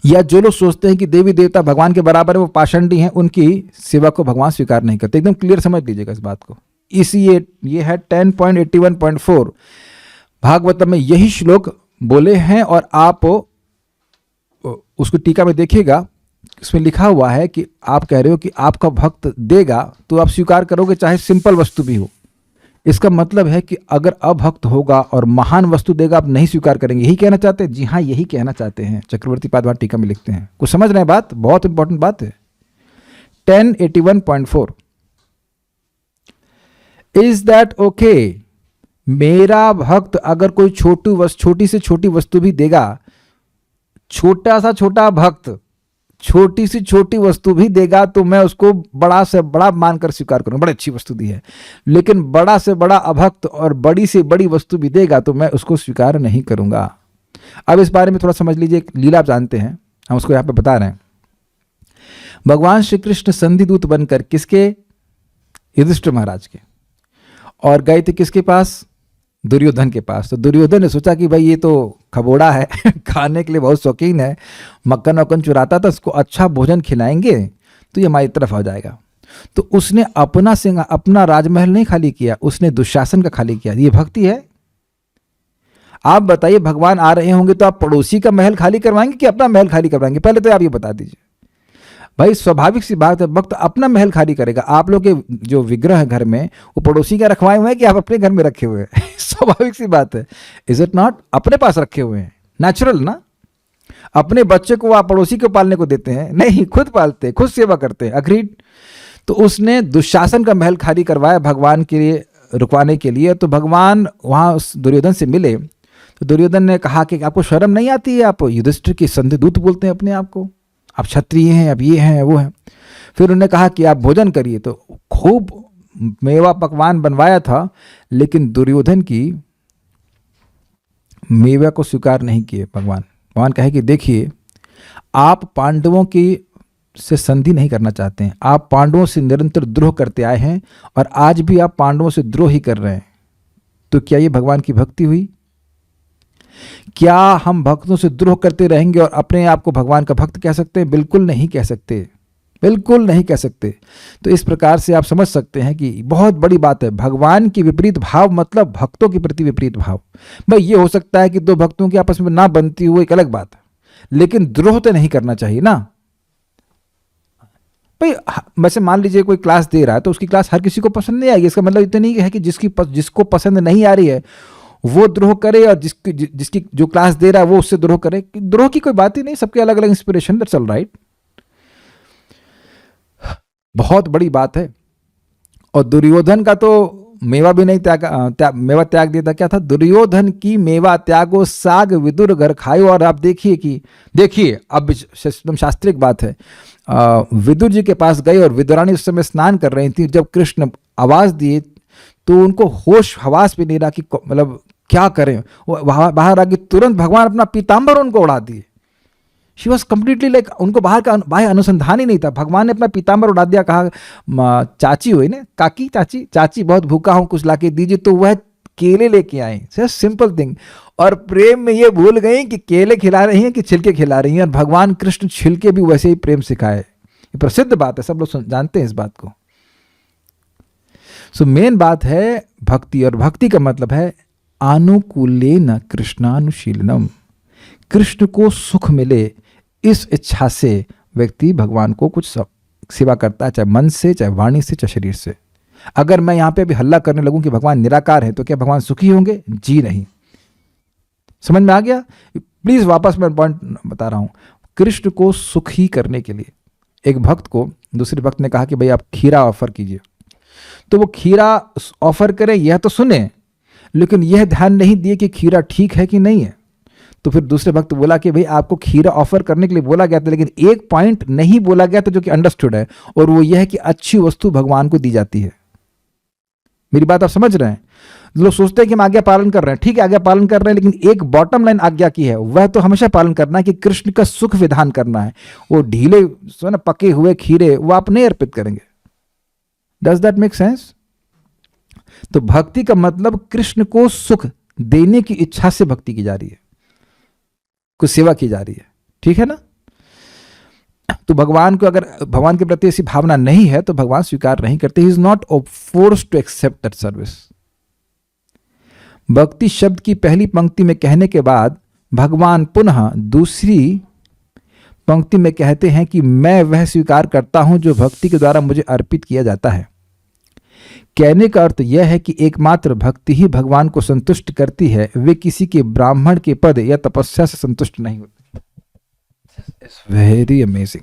या जो लोग सोचते हैं कि देवी देवता भगवान के बराबर है, वो पाषंडी हैं, उनकी सेवा को भगवान स्वीकार नहीं करते। एकदम क्लियर समझ लीजिएगा इस बात को। इसी ये है 10.81.4 भागवतम में यही श्लोक बोले हैं, और आप उसको टीका में देखिएगा, इसमें लिखा हुआ है कि आप कह रहे हो कि आपका भक्त देगा तो आप स्वीकार करोगे चाहे सिंपल वस्तु भी हो। इसका मतलब है कि अगर अभक्त होगा और महान वस्तु देगा आप नहीं स्वीकार करेंगे, यही कहना चाहते हैं? जी हाँ, यही कहना चाहते हैं। चक्रवर्ती पाद टीका में लिखते हैं। कुछ समझ रहे हैं बात? बहुत इंपॉर्टेंट बात है। 1081.4 इज दैट ओके? मेरा भक्त अगर कोई छोटी से छोटी वस्तु भी देगा, छोटा सा छोटा भक्त छोटी सी छोटी वस्तु भी देगा, तो मैं उसको बड़ा से बड़ा मानकर स्वीकार करूंगा। बड़ी अच्छी वस्तु दी है। लेकिन बड़ा से बड़ा अभक्त और बड़ी से बड़ी वस्तु भी देगा तो मैं उसको स्वीकार नहीं करूंगा। अब इस बारे में थोड़ा समझ लीजिए। एक लीला आप जानते हैं, हम उसको यहां पे बता रहे हैं। भगवान श्री कृष्ण संधि दूत बनकर किसके? युधिष्ठिर महाराज के, और गए थे किसके पास? दुर्योधन के पास। तो दुर्योधन ने सोचा कि भाई ये तो खबोड़ा है खाने के लिए बहुत शौकीन है, मक्खन वक्खन चुराता था, उसको अच्छा भोजन खिलाएंगे तो ये हमारी तरफ आ जाएगा। तो उसने अपना राजमहल नहीं खाली किया, उसने दुशासन का खाली किया। ये भक्ति है? आप बताइए, भगवान आ रहे होंगे तो आप पड़ोसी का महल खाली करवाएंगे कि अपना महल खाली करवाएंगे? पहले तो आप ये बता दीजिए। भाई स्वाभाविक सी बात है, भक्त अपना महल खाली करेगा। आप लोग के जो विग्रह है घर में, वो पड़ोसी के रखवाए हुए हैं कि आप अपने घर में रखे हुए हैं? स्वाभाविक सी बात है, इज इट नॉट? अपने पास रखे हुए हैं, नेचुरल ना। अपने बच्चे को आप पड़ोसी को पालने को देते हैं? नहीं, खुद पालते, खुद सेवा करते हैं। अग्रीड। तो उसने दुशासन का महल खाली करवाया भगवान के लिए, रुकवाने के लिए। तो भगवान वहाँ उस दुर्योधन से मिले, तो दुर्योधन ने कहा कि आपको शर्म नहीं आती है? आप युधिष्ठिर के संधि दूत बोलते हैं अपने आप को, आप क्षत्रिय हैं, आप ये हैं, वो हैं। फिर उन्होंने कहा कि आप भोजन करिए। तो खूब मेवा पकवान बनवाया था, लेकिन दुर्योधन की मेवा को स्वीकार नहीं किए भगवान। भगवान कहे कि देखिए, आप पांडवों की से संधि नहीं करना चाहते हैं, आप पांडवों से निरंतर द्रोह करते आए हैं, और आज भी आप पांडवों से द्रोह ही कर रहे हैं। तो क्या ये भगवान की भक्ति हुई? क्या हम भक्तों से द्रोह करते रहेंगे और अपने आप को भगवान का भक्त कह सकते हैं? बिल्कुल नहीं कह सकते, बिल्कुल नहीं कह सकते। तो इस प्रकार से आप समझ सकते हैं कि बहुत बड़ी बात है। भगवान की विपरीत भाव मतलब भक्तों के प्रति विपरीत भाव। भाई ये हो सकता है कि दो भक्तों की आपस में ना बनती हो, एक अलग बात है, लेकिन द्रोह तो नहीं करना चाहिए ना। भाई वैसे मान लीजिए कोई क्लास दे रहा है, तो उसकी क्लास हर किसी को पसंद नहीं आएगी। इसका मतलब इतना नहीं है कि जिसको पसंद नहीं आ रही है वो द्रोह करे, और जिसकी जो क्लास दे रहा है वो उससे द्रोह करे। द्रोह की कोई बात ही नहीं, सबके अलग अलग इंस्पिरेशन, दैट्स ऑल राइट। बहुत बड़ी बात है। और दुर्योधन का तो मेवा भी नहीं मेवा त्याग दिया था। क्या था? दुर्योधन की मेवा त्यागो साग विदुर घर खायो। और आप देखिए अब एकदम शास्त्रिक बात है। विदुर जी के पास गए और विदुरानी उस समय स्नान कर रही थी। जब कृष्ण आवाज दिए तो उनको होश हवास भी नहीं रहा कि मतलब क्या करें। वो बाहर आके तुरंत भगवान अपना पीताम्बर उनको उड़ा दिए। शी वॉज कंप्लीटली लाइक, उनको बाहर अनुसंधान ही नहीं था। भगवान ने अपना पीताम्बर उड़ा दिया। कहा चाची हुई ना, काकी चाची बहुत भूखा हूं, कुछ लाके दीजिए। तो वह केले लेके आए, सिंपल थिंग। और प्रेम में ये भूल गई कि केले खिला रही हैं कि छिलके खिला रही हैं। और भगवान कृष्ण छिलके भी वैसे ही प्रेम सिखाए। ये प्रसिद्ध बात है, सब लोग जानते हैं इस बात को। सो मेन बात है भक्ति, और भक्ति का मतलब है आनुकूलेन कृष्णानुशीलनम। कृष्ण को सुख मिले, इस इच्छा से व्यक्ति भगवान को कुछ सेवा करता है, चाहे मन से, चाहे वाणी से, चाहे शरीर से। अगर मैं यहां पे अभी हल्ला करने लगूं कि भगवान निराकार है, तो क्या भगवान सुखी होंगे? जी नहीं। समझ में आ गया? प्लीज वापस मैं पॉइंट बता रहा हूं। कृष्ण को सुखी करने के लिए एक भक्त को दूसरे भक्त ने कहा कि भाई आप खीरा ऑफर कीजिए। तो वो खीरा ऑफर करें यह तो सुने, लेकिन यह ध्यान नहीं दिए कि खीरा ठीक है कि नहीं है। तो फिर दूसरे भक्त बोला कि भाई आपको खीरा ऑफर करने के लिए बोला गया था, लेकिन एक पॉइंट नहीं बोला गया था जो कि अंडरस्टूड है, और वो यह है कि अच्छी वस्तु भगवान को दी जाती है। मेरी बात आप समझ रहे हैं? लोग सोचते हैं कि हम आज्ञा पालन कर रहे हैं, ठीक है आज्ञा पालन कर रहे हैं, लेकिन एक बॉटम लाइन आज्ञा की है, वह तो हमेशा पालन करना है कि कृष्ण का सुख विधान करना है। वो ढीले ना पके हुए खीरे वो आप नहीं अर्पित करेंगे। Does that make sense? तो भक्ति का मतलब कृष्ण को सुख देने की इच्छा से भक्ति की जा रही है, कुछ सेवा की जा रही है, ठीक है ना? तो भगवान को अगर भगवान के प्रति ऐसी भावना नहीं है तो भगवान स्वीकार नहीं करते। He is not forced to accept that service. भक्ति शब्द की पहली पंक्ति में कहने के बाद भगवान पुनः दूसरी पंक्ति में कहते हैं कि मैं वह स्वीकार करता हूं जो भक्ति के द्वारा मुझे अर्पित किया जाता है। कहने का अर्थ यह है कि एकमात्र भक्ति ही भगवान को संतुष्ट करती है, वे किसी के ब्राह्मण के पद या तपस्या से संतुष्ट नहीं होते। It's very amazing.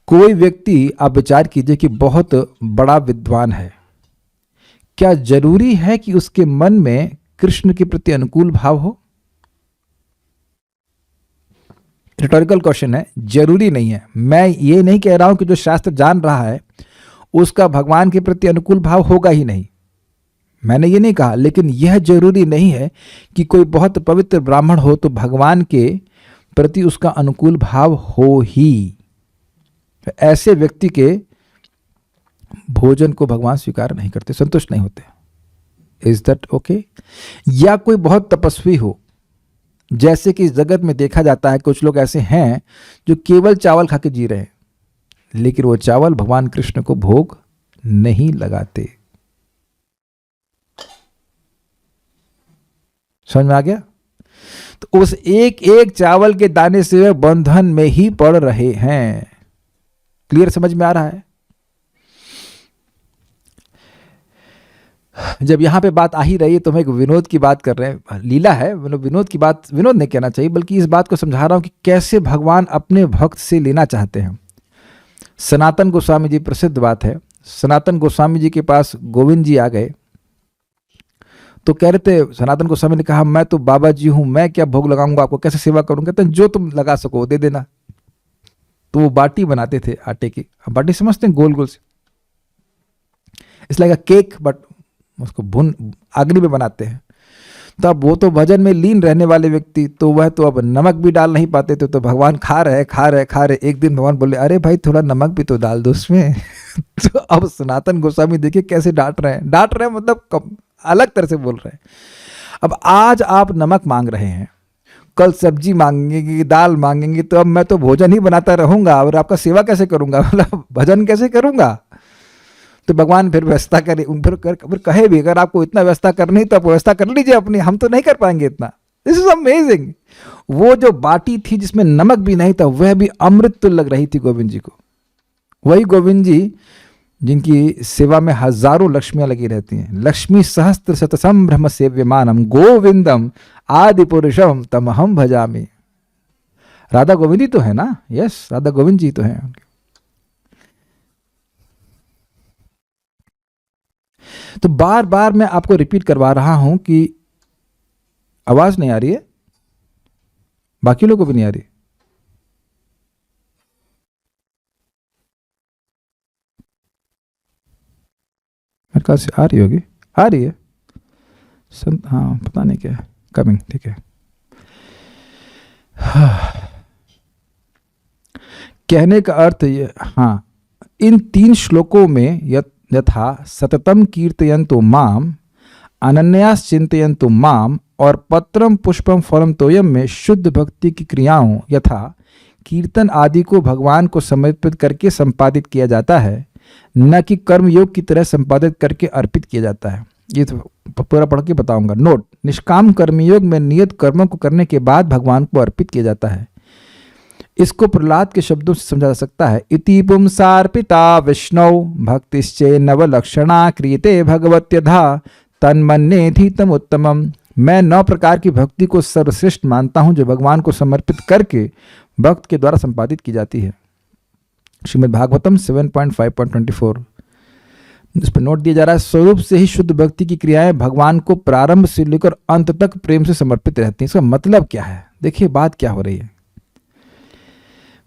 कोई व्यक्ति आप विचार कीजिए कि बहुत बड़ा विद्वान है, क्या जरूरी है कि उसके मन में कृष्ण के प्रति अनुकूल भाव हो? रिटोरिकल क्वेश्चन है, जरूरी नहीं है। मैं ये नहीं कह रहा हूं कि जो शास्त्र जान रहा है उसका भगवान के प्रति अनुकूल भाव होगा ही नहीं, मैंने ये नहीं कहा, लेकिन यह जरूरी नहीं है कि कोई बहुत पवित्र ब्राह्मण हो तो भगवान के प्रति उसका अनुकूल भाव हो ही। ऐसे व्यक्ति के भोजन को भगवान स्वीकार नहीं करते, संतुष्ट नहीं होते। Is that okay? या कोई बहुत तपस्वी हो, जैसे कि इस जगत में देखा जाता है कुछ लोग ऐसे हैं जो केवल चावल खा के जी रहे हैं, लेकिन वो चावल भगवान कृष्ण को भोग नहीं लगाते। समझ में आ गया? तो उस एक एक चावल के दाने से वे बंधन में ही पड़ रहे हैं। क्लियर समझ में आ रहा है? जब यहाँ पे बात आ ही रही है तो हम एक विनोद की बात कर रहे हैं, लीला है, मतलब विनोद की बात विनोद नहीं कहना चाहिए, बल्कि इस बात को समझा रहा हूँ कि कैसे भगवान अपने भक्त से लेना चाहते हैं। सनातन गोस्वामी जी, प्रसिद्ध बात है, सनातन गोस्वामी जी के पास गोविंद जी आ गए तो कह रहे थे, सनातन गोस्वामी ने कहा मैं तो बाबा जी हूँ, मैं क्या भोग लगाऊंगा आपको, कैसे सेवा करूँगा? कहते हैं जो तुम लगा सको दे देना। तो वो बाटी बनाते थे आटे की, अब बाटी समझते हैं, गोल गोल से, it's like a cake but उसको भुन अग्नि में बनाते हैं। तो अब वो तो भजन में लीन रहने वाले व्यक्ति, तो वह तो अब नमक भी डाल नहीं पाते थे, तो भगवान खा रहे। एक दिन भगवान बोले अरे भाई थोड़ा नमक भी तो डाल दो उसमें। तो अब सनातन गोस्वामी देखिए कैसे डांट रहे हैं, मतलब अलग तरह से बोल रहे हैं। अब आज आप नमक मांग रहे हैं, कल सब्जी मांगेंगे, दाल मांगेंगे, तो अब मैं तो भोजन ही बनाता रहूंगा और आपका सेवा कैसे करूंगा, मतलब भजन कैसे करूंगा? तो भगवान फिर व्यवस्था करे, फिर कहे भी अगर आपको इतना व्यवस्था करनी तो आप व्यवस्था कर लीजिए अपनी, हम तो नहीं कर पाएंगे इतना। This is amazing. वो जो बाटी थी जिसमें नमक भी नहीं था, वह भी अमृत तो लग रही थी गोविंद जी को। वही गोविंद जी जिनकी सेवा में हजारों लक्ष्मियां लगी रहती हैं। लक्ष्मी सहस्त्र शत संभ्रम सेव्यमानम गोविंदम आदि पुरुषम तमहम भजामि। राधा गोविंद जी तो है ना, यस, राधा गोविंद जी तो है। तो बार बार मैं आपको रिपीट करवा रहा हूं कि आवाज नहीं आ रही है, बाकी लोगों को भी नहीं आ रही। मेरे ख्याल से आ रही होगी, आ रही है। हाँ पता नहीं क्या है, कमिंग, ठीक है। कहने का अर्थ ये, हाँ, इन 3 श्लोकों में यथा सततम कीर्तयन्तु माम, अनन्यास चिंतयन्तु माम और पत्रम पुष्पम फलम तोयम में शुद्ध भक्ति की क्रियाओं यथा कीर्तन आदि को भगवान को समर्पित करके संपादित किया जाता है, न कि कर्मयोग की तरह संपादित करके अर्पित किया जाता है। ये तो पूरा पढ़ के बताऊंगा। नोट, निष्काम कर्मयोग में नियत कर्मों को करने के बाद भगवान को अर्पित किया जाता है। इसको प्रहलाद के शब्दों से समझा जा सकता है, इति पुंसार्पिता विष्णु भक्तिश्चे नवलक्षणा क्रियते भगवत्यधा तन्मन्येधितम उत्तमम। मैं 9 प्रकार की भक्ति को सर्वश्रेष्ठ मानता हूं जो भगवान को समर्पित करके भक्त के द्वारा संपादित की जाती है। श्रीमद् भागवतम 7.5.24। इस पर नोट दिया जा रहा है, स्वरूप से ही शुद्ध भक्ति की क्रियाएं भगवान को प्रारंभ से लेकर अंत तक प्रेम से समर्पित रहती हैं। इसका मतलब क्या है? देखिए बात क्या हो रही है।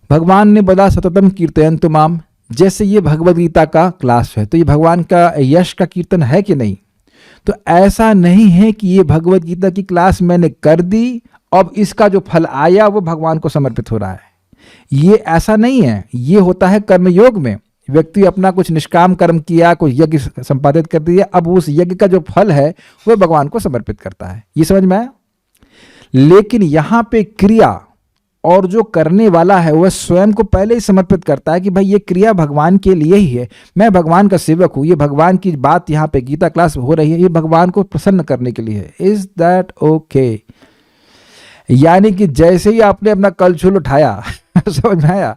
भगवान ने बोला सततम कीर्तयन्तु माम, जैसे ये भगवद गीता का क्लास है तो ये भगवान का यश का कीर्तन है कि नहीं? तो ऐसा नहीं है कि ये भगवद गीता की क्लास मैंने कर दी, अब इसका जो फल आया वो भगवान को समर्पित हो रहा है। ये ऐसा नहीं है। ये होता है कर्मयोग में, व्यक्ति अपना कुछ निष्काम कर्म किया, कुछ यज्ञ संपादित कर दिया, अब उस यज्ञ का जो फल है वह भगवान को समर्पित करता है। ये समझ में आया? लेकिन यहां पे क्रिया और जो करने वाला है वह स्वयं को पहले ही समर्पित करता है कि भाई ये क्रिया भगवान के लिए ही है, मैं भगवान का सेवक हूं, ये भगवान की बात यहाँ पे गीता क्लास हो रही है, ये भगवान को प्रसन्न करने के लिए है। Is that okay? यानी कि जैसे ही आपने अपना कलछुल उठाया समझ में आया,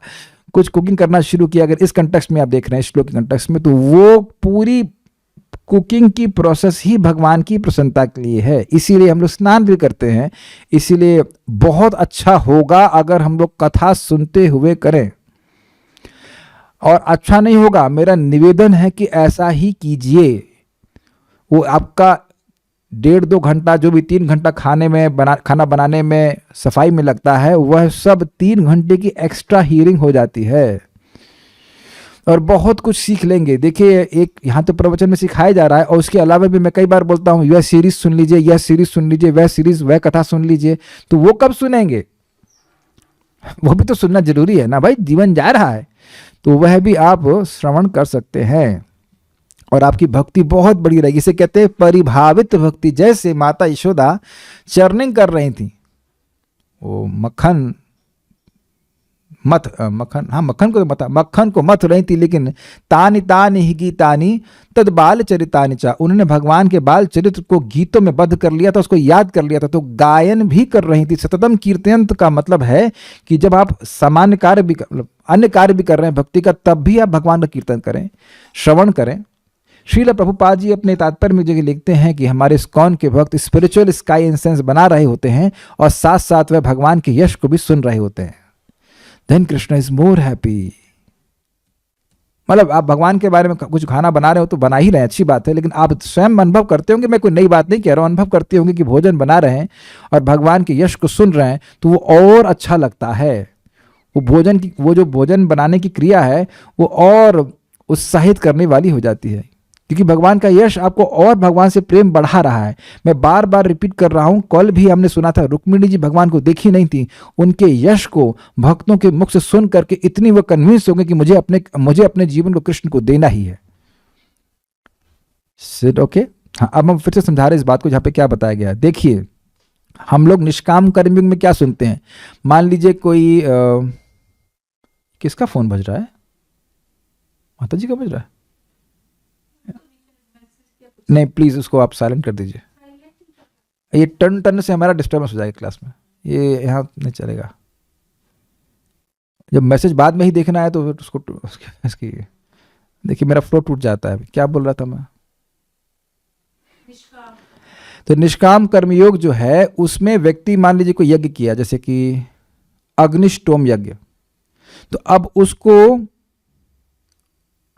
कुछ कुकिंग करना शुरू किया, अगर इस कंटेक्स्ट में आप देख रहे हैं, श्लोक के कंटेक्स्ट में, तो वो पूरी कुकिंग की प्रोसेस ही भगवान की प्रसन्नता के लिए है। इसीलिए हम लोग स्नान भी करते हैं। इसीलिए बहुत अच्छा होगा अगर हम लोग कथा सुनते हुए करें, और अच्छा नहीं होगा, मेरा निवेदन है कि ऐसा ही कीजिए। वो आपका 1.5-2 घंटा, जो भी 3 घंटा खाना बनाने में, सफाई में लगता है, वह सब 3 घंटे की एक्स्ट्रा हीयरिंग हो जाती है और बहुत कुछ सीख लेंगे। देखिए, एक यहाँ तो प्रवचन में सिखाया जा रहा है, और उसके अलावा भी मैं कई बार बोलता हूँ यह सीरीज सुन लीजिए, यह सीरीज सुन लीजिए, वह कथा सुन लीजिए। तो वो कब सुनेंगे? वो भी तो सुनना जरूरी है ना भाई, जीवन जा रहा है। तो वह भी आप श्रवण कर सकते हैं और आपकी भक्ति बहुत बड़ी रहेगी। इसे कहते हैं परिभावित भक्ति। जैसे माता यशोदा चर्निंग कर रही थी, वो मक्खन मक्खन, हाँ मक्खन को मत, मक्खन को मत रही थी, लेकिन तानि तानि ही गीतानि तद बाल चरितानि चा, उन्होंने भगवान के बाल चरित्र को गीतों में बद्ध कर लिया था, उसको याद कर लिया था, तो गायन भी कर रही थी। सततम कीर्तयंत का मतलब है कि जब आप सामान्य कार्य भी मतलब अन्य कार्य भी कर रहे हैं भक्ति का, तब भी आप भगवान का कीर्तन करें, श्रवण करें। श्रील प्रभुपाद जी अपने तात्पर्य में जगह लिखते हैं कि हमारे इस्कॉन के भक्त स्पिरिचुअल स्काई इंसेंस बना रहे होते हैं और साथ साथ वह भगवान के यश को भी सुन रहे होते हैं। Then Krishna is more happy. मतलब आप भगवान के बारे में कुछ खाना बना रहे हो तो बना ही रहे हैं, अच्छी बात है, लेकिन आप स्वयं अनुभव करते होंगे, मैं कोई नई बात नहीं कह रहा हूं, अनुभव करते होंगे कि भोजन बना रहे हैं और भगवान के यश को सुन रहे हैं तो वो और अच्छा लगता है। वो भोजन की, वो जो भोजन बनाने की क्रिया है वो और उत्साहित करने वाली हो जाती है, क्योंकि भगवान का यश आपको और भगवान से प्रेम बढ़ा रहा है। मैं बार बार रिपीट कर रहा हूं, कल भी हमने सुना था रुक्मिणी जी भगवान को देखी नहीं थी, उनके यश को भक्तों के मुख से सुन करके इतनी वो कन्विंस हो गए कि मुझे अपने जीवन को कृष्ण को देना ही है। Sit okay. हाँ, अब हम फिर से समझा रहे इस बात को जहां पे क्या बताया गया। देखिए हम लोग निष्काम कर्मयोग में क्या सुनते हैं, मान लीजिए कोई किसका फोन बज रहा है, माता जी का बज रहा है? नहीं प्लीज उसको आप साइलेंट कर दीजिए, ये टर्न टर्न से हमारा डिस्टर्बेंस हो जाएगा क्लास में, ये यहाँ नहीं चलेगा। जब मैसेज बाद में ही देखना है तो फिर उसको इसकी देखिए मेरा फ्लो टूट जाता है। क्या बोल रहा था मैं? तो निष्काम कर्मयोग जो है उसमें व्यक्ति मान लीजिए कोई यज्ञ किया, जैसे कि अग्निष्टोम यज्ञ, तो अब उसको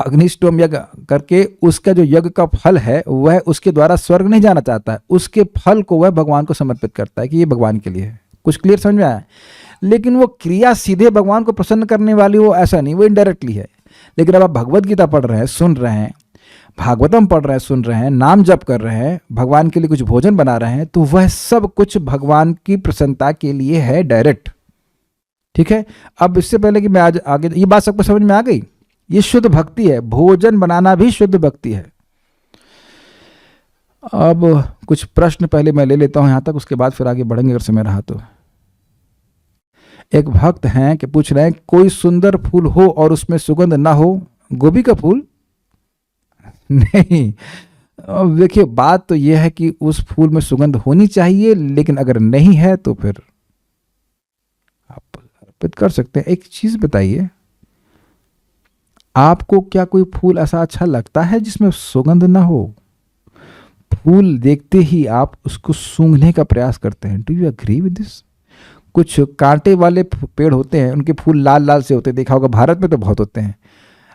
अग्निष्टोम यज्ञ करके उसका जो यज्ञ का फल है वह उसके द्वारा स्वर्ग नहीं जाना चाहता है, उसके फल को वह भगवान को समर्पित करता है कि ये भगवान के लिए है। कुछ क्लियर समझ में आया? लेकिन वो क्रिया सीधे भगवान को प्रसन्न करने वाली वो ऐसा नहीं, वो इनडायरेक्टली है। लेकिन अब आप भगवत गीता पढ़ रहे हैं, सुन रहे हैं, भागवतम पढ़ रहे हैं, सुन रहे हैं, नाम जप कर रहे हैं, भगवान के लिए कुछ भोजन बना रहे हैं, तो वह सब कुछ भगवान की प्रसन्नता के लिए है डायरेक्ट। ठीक है, अब इससे पहले कि मैं आज आगे, ये बात सबको समझ में आ गई? ये शुद्ध भक्ति है, भोजन बनाना भी शुद्ध भक्ति है। अब कुछ प्रश्न पहले मैं ले लेता हूं यहां तक, उसके बाद फिर आगे बढ़ेंगे अगर समय रहा तो। एक भक्त हैं कि पूछ रहे हैं कोई सुंदर फूल हो और उसमें सुगंध ना हो, गोभी का फूल? नहीं, अब देखिए बात तो यह है कि उस फूल में सुगंध होनी चाहिए, लेकिन अगर नहीं है तो फिर आप अर्पित कर सकते हैं। एक चीज बताइए, आपको क्या कोई फूल ऐसा अच्छा लगता है जिसमें सुगंध ना हो? फूल देखते ही आप उसको सूंघने का प्रयास करते हैं। Do you agree with this? कुछ कांटे वाले पेड़ होते हैं, उनके फूल लाल लाल से होते हैं, देखा होगा, भारत में तो बहुत होते हैं।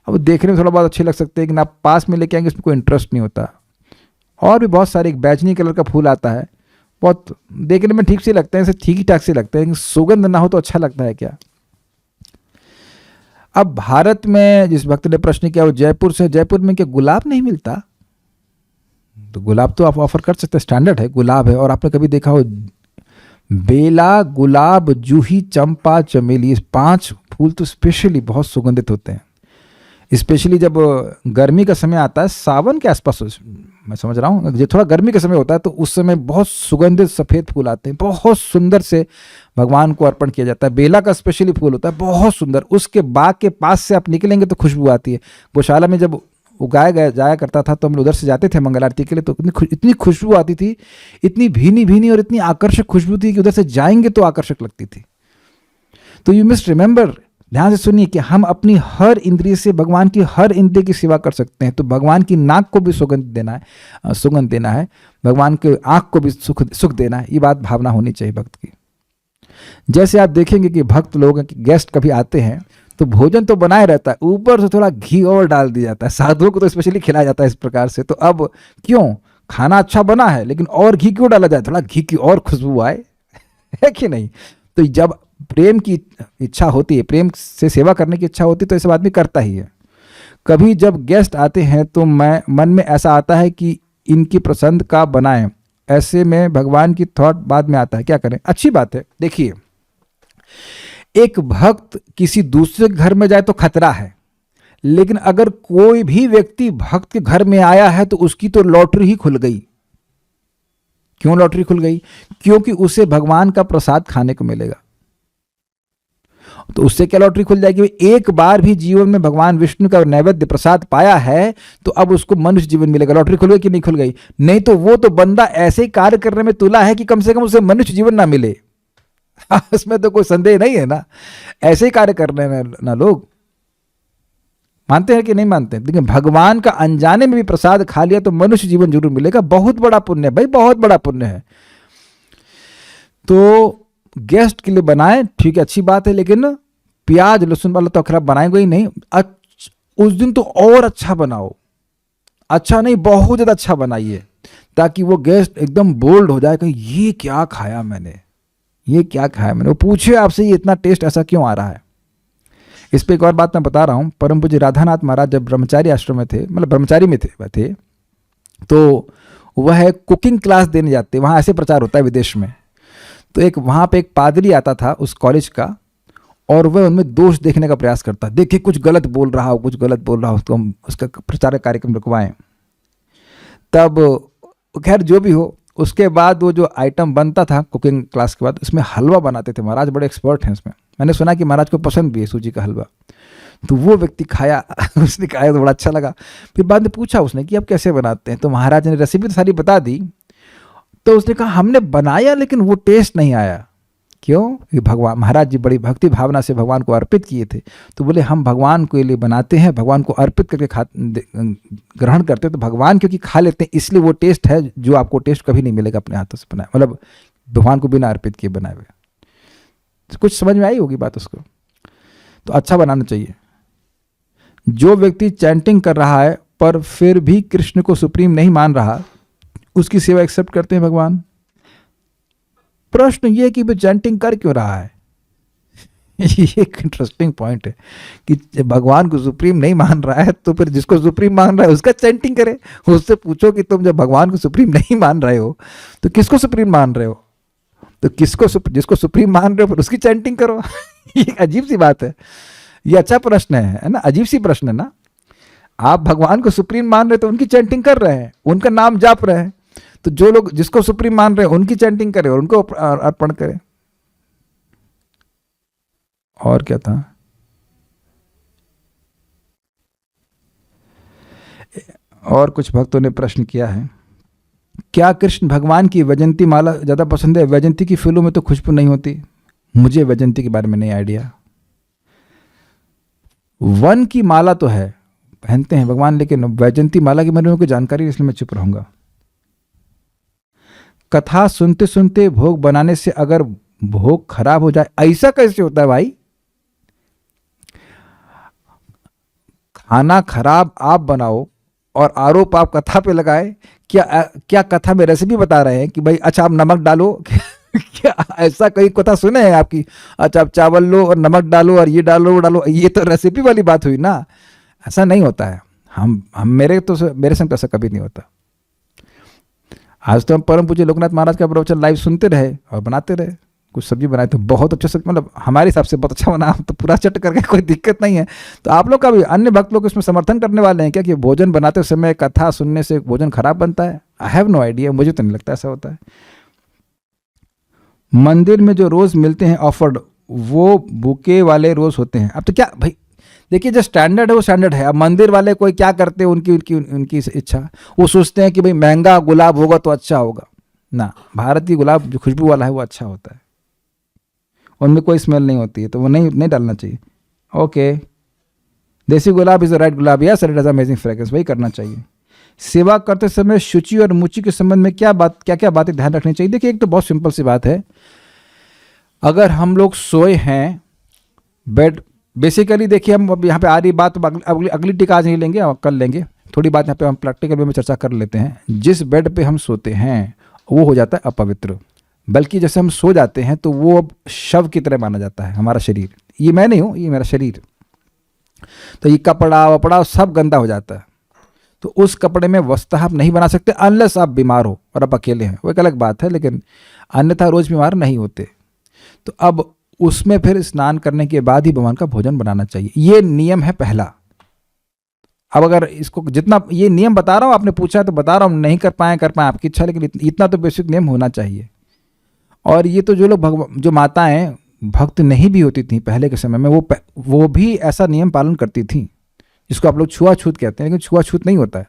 अब देखने में थोड़ा बहुत अच्छे लग सकते हैं, लेकिन आप पास में लेके आएंगे उसमें कोई इंटरेस्ट नहीं होता। और भी बहुत सारे, एक बैजनी कलर का फूल आता है, बहुत देखने में ठीक से लगते हैं, ठीक ही ठाक से लगते हैं, लेकिन सुगंध ना हो तो अच्छा लगता है क्या? अब भारत में जिस भक्त ने प्रश्न किया वो जयपुर से, जयपुर में क्या गुलाब नहीं मिलता? तो गुलाब तो आप ऑफर कर सकते हैं, स्टैंडर्ड है, गुलाब है। और आपने कभी देखा हो बेला, गुलाब, जूही, चंपा, चमेली, ये 5 फूल तो स्पेशली बहुत सुगंधित होते हैं। स्पेशली जब गर्मी का समय आता है, सावन के आसपास, मैं समझ रहा हूँ, जब थोड़ा गर्मी का समय होता है तो उस समय बहुत सुगंधित सफ़ेद फूल आते हैं, बहुत सुंदर से भगवान को अर्पण किया जाता है। बेला का स्पेशली फूल होता है बहुत सुंदर, उसके बाग के पास से आप निकलेंगे तो खुशबू आती है। गौशाला में जब उगाया जाया करता था तो हम उधर से जाते थे मंगल आरती के लिए, तो इतनी खुशबू आती थी, इतनी भीनी भीनी और इतनी आकर्षक खुशबू थी कि उधर से जाएंगे तो आकर्षक लगती थी। तो यू मस्ट रिमेंबर, ध्यान से सुनिए कि हम अपनी हर इंद्रिय से भगवान की हर इंद्रिय की सेवा कर सकते हैं। तो भगवान की नाक को भी सुगंध देना है, भगवान के आँख को भी सुख देना है, ये बात भावना होनी चाहिए भक्त की। जैसे आप देखेंगे कि भक्त लोग, गेस्ट कभी आते हैं तो भोजन तो बनाए रहता है, ऊपर से थोड़ा घी और डाल दिया जाता है, साधुओं को तो स्पेशली खिलाया जाता है इस प्रकार से। तो अब क्यों, खाना अच्छा बना है लेकिन और घी क्यों डाला जाए, थोड़ा घी की और खुशबू आए, है कि नहीं? तो जब प्रेम की इच्छा होती है, प्रेम से सेवा करने की इच्छा होती है, तो ऐसा आदमी करता ही है। कभी जब गेस्ट आते हैं तो मन में ऐसा आता है कि इनकी पसंद का बनाएं, ऐसे में भगवान की थॉट बाद में आता है, क्या करें? अच्छी बात है। देखिए, एक भक्त किसी दूसरे घर में जाए तो खतरा है, लेकिन अगर कोई भी व्यक्ति भक्त के घर में आया है तो उसकी तो लॉटरी ही खुल गई। क्यों लॉटरी खुल गई? क्योंकि उसे भगवान का प्रसाद खाने को मिलेगा। तो उससे क्या लॉटरी खुल जाएगी? एक बार भी जीवन में भगवान विष्णु का नैवेद्य प्रसाद पाया है तो अब उसको मनुष्य जीवन मिलेगा। लॉटरी खुल गई कि नहीं खुल गई? नहीं तो वो तो बंदा ऐसे ही कार्य करने में तुला है कि कम से कम उसे मनुष्य जीवन ना मिले। इसमें तो कोई संदेह नहीं है ना। ऐसे ही कार्य कर रहे हैं ना लोग। मानते हैं कि नहीं मानते? लेकिन भगवान का अनजाने में भी प्रसाद खा लिया तो मनुष्य जीवन जरूर मिलेगा। बहुत बड़ा पुण्य है भाई, बहुत बड़ा पुण्य है। तो गेस्ट के लिए बनाए, ठीक है, अच्छी बात है, लेकिन प्याज लहसुन वाला तो खराब बनाएंगे ही नहीं। उस दिन तो और अच्छा बनाओ, अच्छा नहीं बहुत ज़्यादा अच्छा बनाइए, ताकि वो गेस्ट एकदम बोल्ड हो जाए कि ये क्या खाया मैंने, ये क्या खाया मैंने। वो पूछे आपसे ये इतना टेस्ट ऐसा क्यों आ रहा है। इस पर एक और बात मैं बता रहा हूँ। परम पूज्य राधानाथ महाराज जब ब्रह्मचारी आश्रम में थे, मतलब ब्रह्मचारी में थे तो वह कुकिंग क्लास देने जाते। वहाँ ऐसे प्रचार होता है विदेश में। तो वहाँ पे एक पादरी आता था उस कॉलेज का, और वह उनमें दोष देखने का प्रयास करता। देखिए कुछ गलत बोल रहा हो, कुछ गलत बोल रहा हो, तो हम उसका प्रचार कार्यक्रम रुकवाएं। तब खैर जो भी हो, उसके बाद वो जो आइटम बनता था कुकिंग क्लास के बाद, उसमें हलवा बनाते थे। महाराज बड़े एक्सपर्ट हैं उसमें। मैंने सुना कि महाराज को पसंद भी है सूजी का हलवा। तो वो व्यक्ति खाया, उसने खाया तो बड़ा अच्छा लगा। फिर बाद में पूछा उसने कि आप कैसे बनाते हैं, तो महाराज ने रेसिपी तो सारी बता दी। तो उसने कहा हमने बनाया लेकिन वो टेस्ट नहीं आया। क्यों? ये भगवान, महाराज जी बड़ी भक्ति भावना से भगवान को अर्पित किए थे। तो बोले हम भगवान के लिए बनाते हैं, भगवान को अर्पित करके ग्रहण करते हैं, तो भगवान क्योंकि खा लेते हैं इसलिए वो टेस्ट है जो आपको टेस्ट कभी नहीं मिलेगा अपने हाथों से बनाए, मतलब भगवान को बिना अर्पित किए बनाए हुए। तो कुछ समझ में आई होगी बात उसको। तो अच्छा बनाना चाहिए। जो व्यक्ति चैंटिंग कर रहा है पर फिर भी कृष्ण को सुप्रीम नहीं मान रहा, उसकी सेवा एक्सेप्ट करते हैं भगवान? प्रश्न ये कि वो चैंटिंग कर क्यों रहा है। ये एक इंटरेस्टिंग पॉइंट है कि भगवान को सुप्रीम नहीं मान रहा है तो फिर जिसको सुप्रीम मान रहा है उसका चैंटिंग करे। उससे पूछो कि तुम जब भगवान को सुप्रीम नहीं मान रहे हो तो किसको सुप्रीम मान रहे हो? तो जिसको सुप्रीम मान रहे हो फिर उसकी चैंटिंग करो। ये अजीब सी बात है। ये अच्छा प्रश्न है ना, अजीब सी प्रश्न है ना। आप भगवान को सुप्रीम मान रहे तो उनकी चैंटिंग कर रहे हैं, उनका नाम जाप रहे हैं। तो जो लोग जिसको सुप्रीम मान रहे हैं उनकी चैंटिंग करें और उनको अर्पण करें। और क्या था? और कुछ भक्तों ने प्रश्न किया है, क्या कृष्ण भगवान की वैजंती माला ज़्यादा पसंद है? वैजंती की फूलों में तो खुशबू नहीं होती। मुझे वैजंती के बारे में नहीं आइडिया। वन की माला तो है, पहनते हैं भगवान, लेकिन वैजंती माला के बारे में कोई जानकारी, इसलिए मैं चुप रहूंगा। कथा सुनते सुनते भोग बनाने से अगर भोग खराब हो जाए, ऐसा कैसे होता है भाई? खाना खराब आप बनाओ और आरोप आप कथा पे लगाए। क्या कथा में रेसिपी बता रहे हैं कि भाई अच्छा आप नमक डालो? क्या ऐसा कहीं कथा सुने हैं आपकी? अच्छा आप चावल लो और नमक डालो और ये डालो वो डालो, ये तो रेसिपी वाली बात हुई ना। ऐसा नहीं होता है। हम मेरे संग तो ऐसा कभी नहीं होता। आज तो हम परम पूज्य लोकनाथ महाराज का प्रवचन लाइव सुनते रहे और बनाते रहे। कुछ सब्जी बनाए तो बहुत अच्छा, मतलब हमारे हिसाब से बहुत अच्छा बना, तो पूरा चट करके कोई दिक्कत नहीं है। तो आप लोग का भी, अन्य भक्त लोग इसमें समर्थन करने वाले हैं क्या कि भोजन बनाते समय कथा सुनने से भोजन खराब बनता है? आई हैव नो आइडिया, मुझे तो नहीं लगता ऐसा होता है। मंदिर में जो रोज़ मिलते हैं ऑफर्ड, वो बुके वाले रोज़ होते हैं। अब तो क्या भाई, देखिए जो स्टैंडर्ड है वो स्टैंडर्ड है। अब मंदिर वाले कोई क्या करते हैं, उनकी इच्छा। वो सोचते हैं कि भाई महंगा गुलाब होगा तो अच्छा होगा ना। भारत की गुलाब जो खुशबू वाला है वो अच्छा होता है, उनमें कोई स्मेल नहीं होती है, तो वो नहीं डालना चाहिए। Okay, desi gulab is the right gulab, yes it has amazing fragrance, वही करना चाहिए। सेवा करते समय शुचि और मुचि के संबंध में क्या बातें ध्यान रखनी चाहिए? देखिए एक तो बहुत सिंपल सी बात है। अगर हम लोग सोए हैं बेड, बेसिकली देखिए हम अब यहाँ पे आ रही बात, अगली टिक आज नहीं लेंगे और कल लेंगे। थोड़ी बात यहाँ पे हम प्रैक्टिकल वे में चर्चा कर लेते हैं। जिस बेड पे हम सोते हैं वो हो जाता है अपवित्र, बल्कि जैसे हम सो जाते हैं तो वो अब शव की तरह माना जाता है हमारा शरीर। ये मैं नहीं हूँ, ये मेरा शरीर। तो ये कपड़ा वपड़ा सब गंदा हो जाता है। तो उस कपड़े में वस्त्र आप नहीं बना सकते अनलेस आप बीमार हो और आप अकेले हैं, वो एक अलग बात है, लेकिन अन्यथा रोज बीमार नहीं होते। तो अब उसमें फिर स्नान करने के बाद ही भगवान का भोजन बनाना चाहिए। ये नियम है पहला। अब अगर इसको जितना ये नियम बता रहा हूँ, आपने पूछा तो बता रहा हूँ, नहीं कर पाए आपकी इच्छा, लेकिन इतना तो बेसिक नियम होना चाहिए। और ये तो जो लोग जो माताएं भक्त नहीं भी होती थी पहले के समय में, वो भी ऐसा नियम पालन करती थी, जिसको आप लोग छुआछूत कहते हैं, लेकिन छुआछूत नहीं होता है।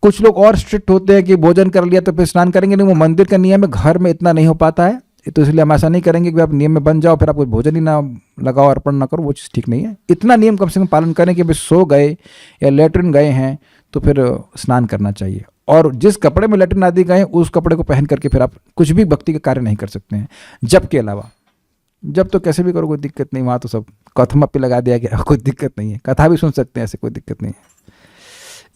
कुछ लोग और स्ट्रिक्ट होते हैं कि भोजन कर लिया तो फिर स्नान करेंगे, नहीं, वो मंदिर का नियम है, घर में इतना नहीं हो पाता है, तो इसलिए हम ऐसा नहीं करेंगे कि आप नियम में बन जाओ फिर आप कोई भोजन ही ना लगाओ, अर्पण ना करो, वो चीज़ ठीक नहीं है। इतना नियम कम से कम पालन करें कि भाई सो गए या लेटरिन गए हैं तो फिर स्नान करना चाहिए, और जिस कपड़े में लेटरिन आदि गए उस कपड़े को पहन करके फिर आप कुछ भी भक्ति के कार्य नहीं कर सकते हैं। जब के अलावा, जब तो कैसे भी करो कोई दिक्कत नहीं, वहाँ तो सब कथम पे लगा दिया गया, कोई दिक्कत नहीं है, कथा भी सुन सकते हैं, ऐसे कोई दिक्कत नहीं है।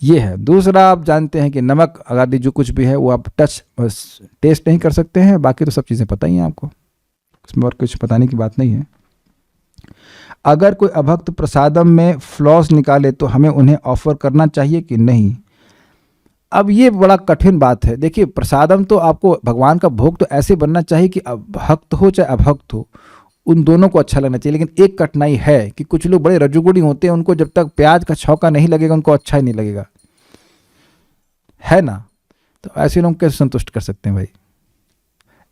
ये है। दूसरा, आप जानते हैं कि नमक आदि जो कुछ भी है वो आप टेस्ट नहीं कर सकते हैं, बाकी तो सब चीज़ें पता ही हैं आपको, उसमें और कुछ बताने की बात नहीं है। अगर कोई अभक्त प्रसादम में फ्लॉस निकाले तो हमें उन्हें ऑफर करना चाहिए कि नहीं? अब ये बड़ा कठिन बात है। देखिए, प्रसादम तो आपको भगवान का भोग तो ऐसे बनना चाहिए कि भक्त हो चाहे अभक्त हो, उन दोनों को अच्छा लगना चाहिए। लेकिन एक कठिनाई है कि कुछ लोग बड़े रजुगुणी होते हैं, उनको जब तक प्याज का छौंका नहीं लगेगा उनको अच्छा ही नहीं लगेगा, है ना? तो ऐसे लोग कैसे संतुष्ट कर सकते हैं भाई?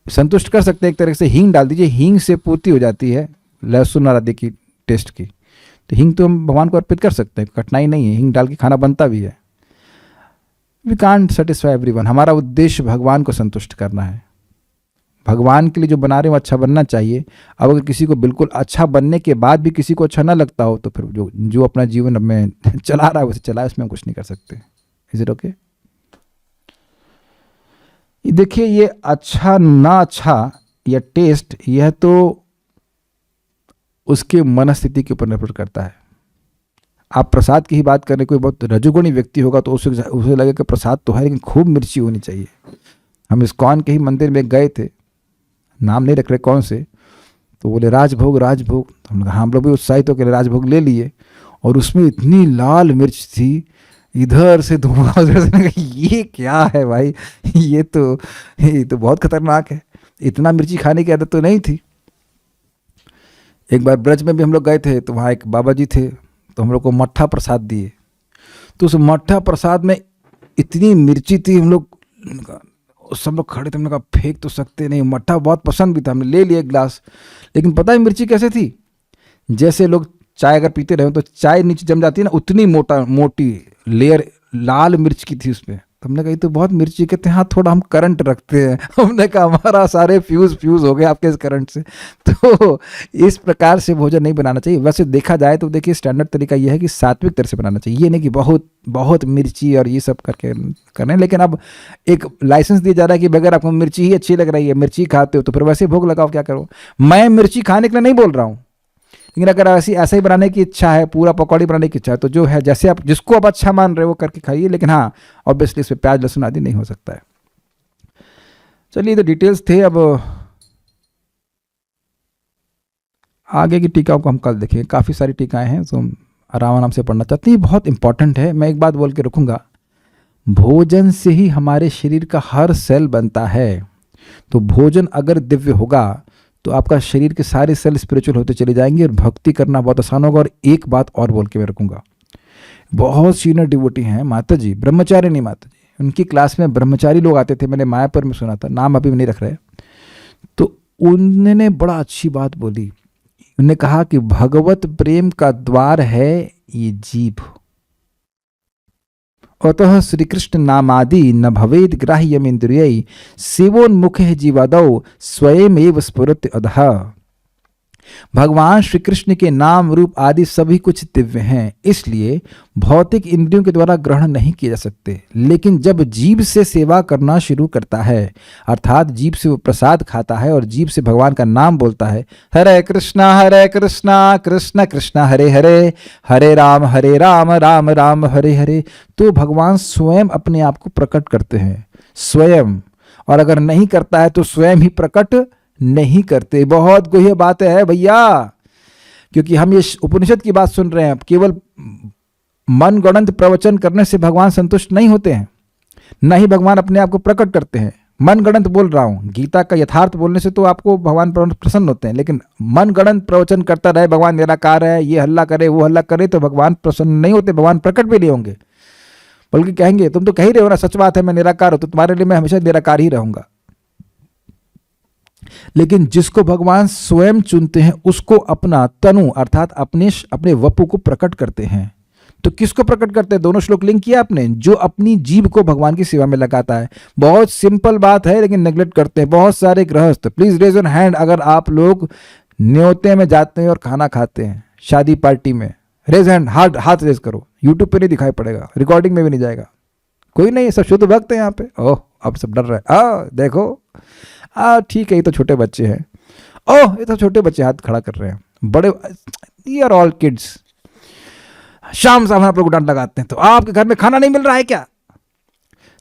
संतुष्ट कर सकते हैं एक तरह से, हींग डाल दीजिए, हींग से पूर्ति हो जाती है लहसुन और आदि की टेस्ट की, तो हींग तो हम भगवान को अर्पित कर सकते हैं, कठिनाई नहीं है, हींग डाल के खाना बनता भी है। We can't satisfy everyone. हमारा उद्देश्य भगवान को संतुष्ट करना है, भगवान के लिए जो बना रहे हो अच्छा बनना चाहिए। अब अगर किसी को बिल्कुल अच्छा बनने के बाद भी किसी को अच्छा ना लगता हो तो फिर जो अपना जीवन में चला रहा है उसे चलाए, उसमें हम कुछ नहीं कर सकते। Is it okay? देखिए, ये अच्छा ना अच्छा या टेस्ट, यह तो उसके मनस्थिति के ऊपर निर्भर करता है। आप प्रसाद की ही बात करें, कोई बहुत रजुगुणी व्यक्ति होगा तो उसे लगेगा कि प्रसाद तो है लेकिन खूब मिर्ची होनी चाहिए। हम इस्कॉन के ही मंदिर में गए थे, नाम नहीं रख रहे कौन से, तो बोले राजभोग राजभोग, तो हम लोग भी उत्साहित होकर राजभोग ले लिए, और उसमें इतनी लाल मिर्च थी, इधर से धुआं उधर से, ये क्या है भाई, ये तो बहुत खतरनाक है, इतना मिर्ची खाने की आदत तो नहीं थी। एक बार ब्रज में भी हम लोग गए थे, तो वहाँ एक बाबा जी थे, तो हम लोग को मट्ठा प्रसाद दिए, तो उस मट्ठा प्रसाद में इतनी मिर्ची थी, हम लोग सब लोग खड़े थे, हमने कहा फेंक तो सकते नहीं, मट्ठा बहुत पसंद भी था, हमने ले लिया एक गिलास। लेकिन पता है मिर्ची कैसे थी? जैसे लोग चाय अगर पीते रहे तो चाय नीचे जम जाती है ना, उतनी मोटी लेयर लाल मिर्च की थी उसमें। तो हमने कहा ये तो बहुत मिर्ची, कहते हैं हाँ थोड़ा हम करंट रखते हैं। हमने कहा हमारा सारे फ्यूज़ हो गए आपके इस करंट से। तो इस प्रकार से भोजन नहीं बनाना चाहिए। वैसे देखा जाए तो देखिए, स्टैंडर्ड तरीका ये है कि सात्विक तरह से बनाना चाहिए, ये नहीं कि बहुत बहुत मिर्ची और ये सब करके करना है। लेकिन अब एक लाइसेंस दिया जा रहा है कि अगर आपको मिर्ची ही अच्छी लग रही है, मिर्ची खाते हो तो फिर वैसे भोग लगाओ, क्या करो। मैं मिर्ची खाने के लिए नहीं बोल रहा हूँ, लेकिन अगर ऐसे ही बनाने की इच्छा है, पूरा पकौड़ी बनाने की इच्छा है, तो जो है जैसे आप जिसको आप अच्छा मान रहे हो वो करके खाइए। लेकिन हाँ, ऑब्वियसली इसमें प्याज लहसुन आदि नहीं हो सकता है। चलिए, तो डिटेल्स थे। अब आगे की टीका को हम कल देखेंगे, काफ़ी सारी टीकाएं हैं तो हम आराम से पढ़ना चाहते हैं, बहुत इंपॉर्टेंट है। मैं एक बात बोल के रखूँगा, भोजन से ही हमारे शरीर का हर सेल बनता है। तो भोजन अगर दिव्य होगा तो आपका शरीर के सारे सेल स्पिरिचुअल होते चले जाएंगे और भक्ति करना बहुत आसान होगा। और एक बात और बोल के मैं रखूँगा, बहुत सीनियर डिवोटी हैं माता जी, ब्रह्मचारी नहीं माता जी, उनकी क्लास में ब्रह्मचारी लोग आते थे, मैंने मायापुर में सुना था, नाम अभी नहीं रख रहे। तो उन्होंने बड़ा अच्छी बात बोली, उन्होंने कहा कि भगवत प्रेम का द्वार है ये जीभ, अतः श्री कृष्ण नामादि न भवेद ग्राह्यमिंद्रियै सेवोन्मुखे जीवादौ स्वयं एव स्फुरति अधः। भगवान श्री कृष्ण के नाम रूप आदि सभी कुछ दिव्य हैं, इसलिए भौतिक इंद्रियों के द्वारा ग्रहण नहीं किए जा सकते। लेकिन जब जीभ से सेवा करना शुरू करता है, अर्थात जीभ से वो प्रसाद खाता है और जीभ से भगवान का नाम बोलता है, हरे कृष्णा कृष्ण कृष्ण हरे हरे, हरे राम राम राम हरे हरे, तो भगवान स्वयं अपने आप को प्रकट करते हैं, स्वयं। और अगर नहीं करता है तो स्वयं ही प्रकट नहीं करते। बहुत गहरी बात है भैया, क्योंकि हम ये उपनिषद की बात सुन रहे हैं। केवल मनगढ़ंत प्रवचन करने से भगवान संतुष्ट नहीं होते हैं, न ही भगवान अपने आप को प्रकट करते हैं। मनगढ़ंत बोल रहा हूँ, गीता का यथार्थ बोलने से तो आपको भगवान प्रसन्न होते हैं, लेकिन मनगढ़ंत प्रवचन करता रहे भगवान निराकार है, ये हल्ला करे वो हल्ला करे, तो भगवान प्रसन्न नहीं होते, भगवान प्रकट भी नहीं होंगे। बल्कि कहेंगे तुम तो कह ही रहे हो ना, सच बात है मैं निराकार हूं, तो तुम्हारे लिए मैं हमेशा निराकार ही रहूंगा। लेकिन जिसको भगवान स्वयं चुनते हैं उसको अपना तनु अर्थात अपने वपु को प्रकट करते हैं। तो किसको प्रकट करते हैं? दोनों श्लोक लिंक किया आपने। जो अपनी जीव को भगवान की सेवा में लगाता है। बहुत सिंपल बात है लेकिन नेग्लेक्ट करते हैं बहुत सारे गृहस्थ। प्लीज रेज योर हैंड अगर आप लोग न्योते में जाते हैं और खाना खाते हैं शादी पार्टी में। रेज हैंड, हाथ रेज करो। यूट्यूब पे नहीं दिखाई पड़ेगा, रिकॉर्डिंग में भी नहीं जाएगा। कोई नहीं, सब शुद्ध भक्त है यहाँ पे। ओह अब सब डर रहे हैं। देखो ठीक है, ये तो छोटे बच्चे हैं। ओह ये तो छोटे बच्चे हाथ खड़ा कर रहे हैं। बड़े, ये आर ऑल किड्स। शाम साहब आप लोग डांट लगाते हैं तो आपके घर में खाना नहीं मिल रहा है क्या?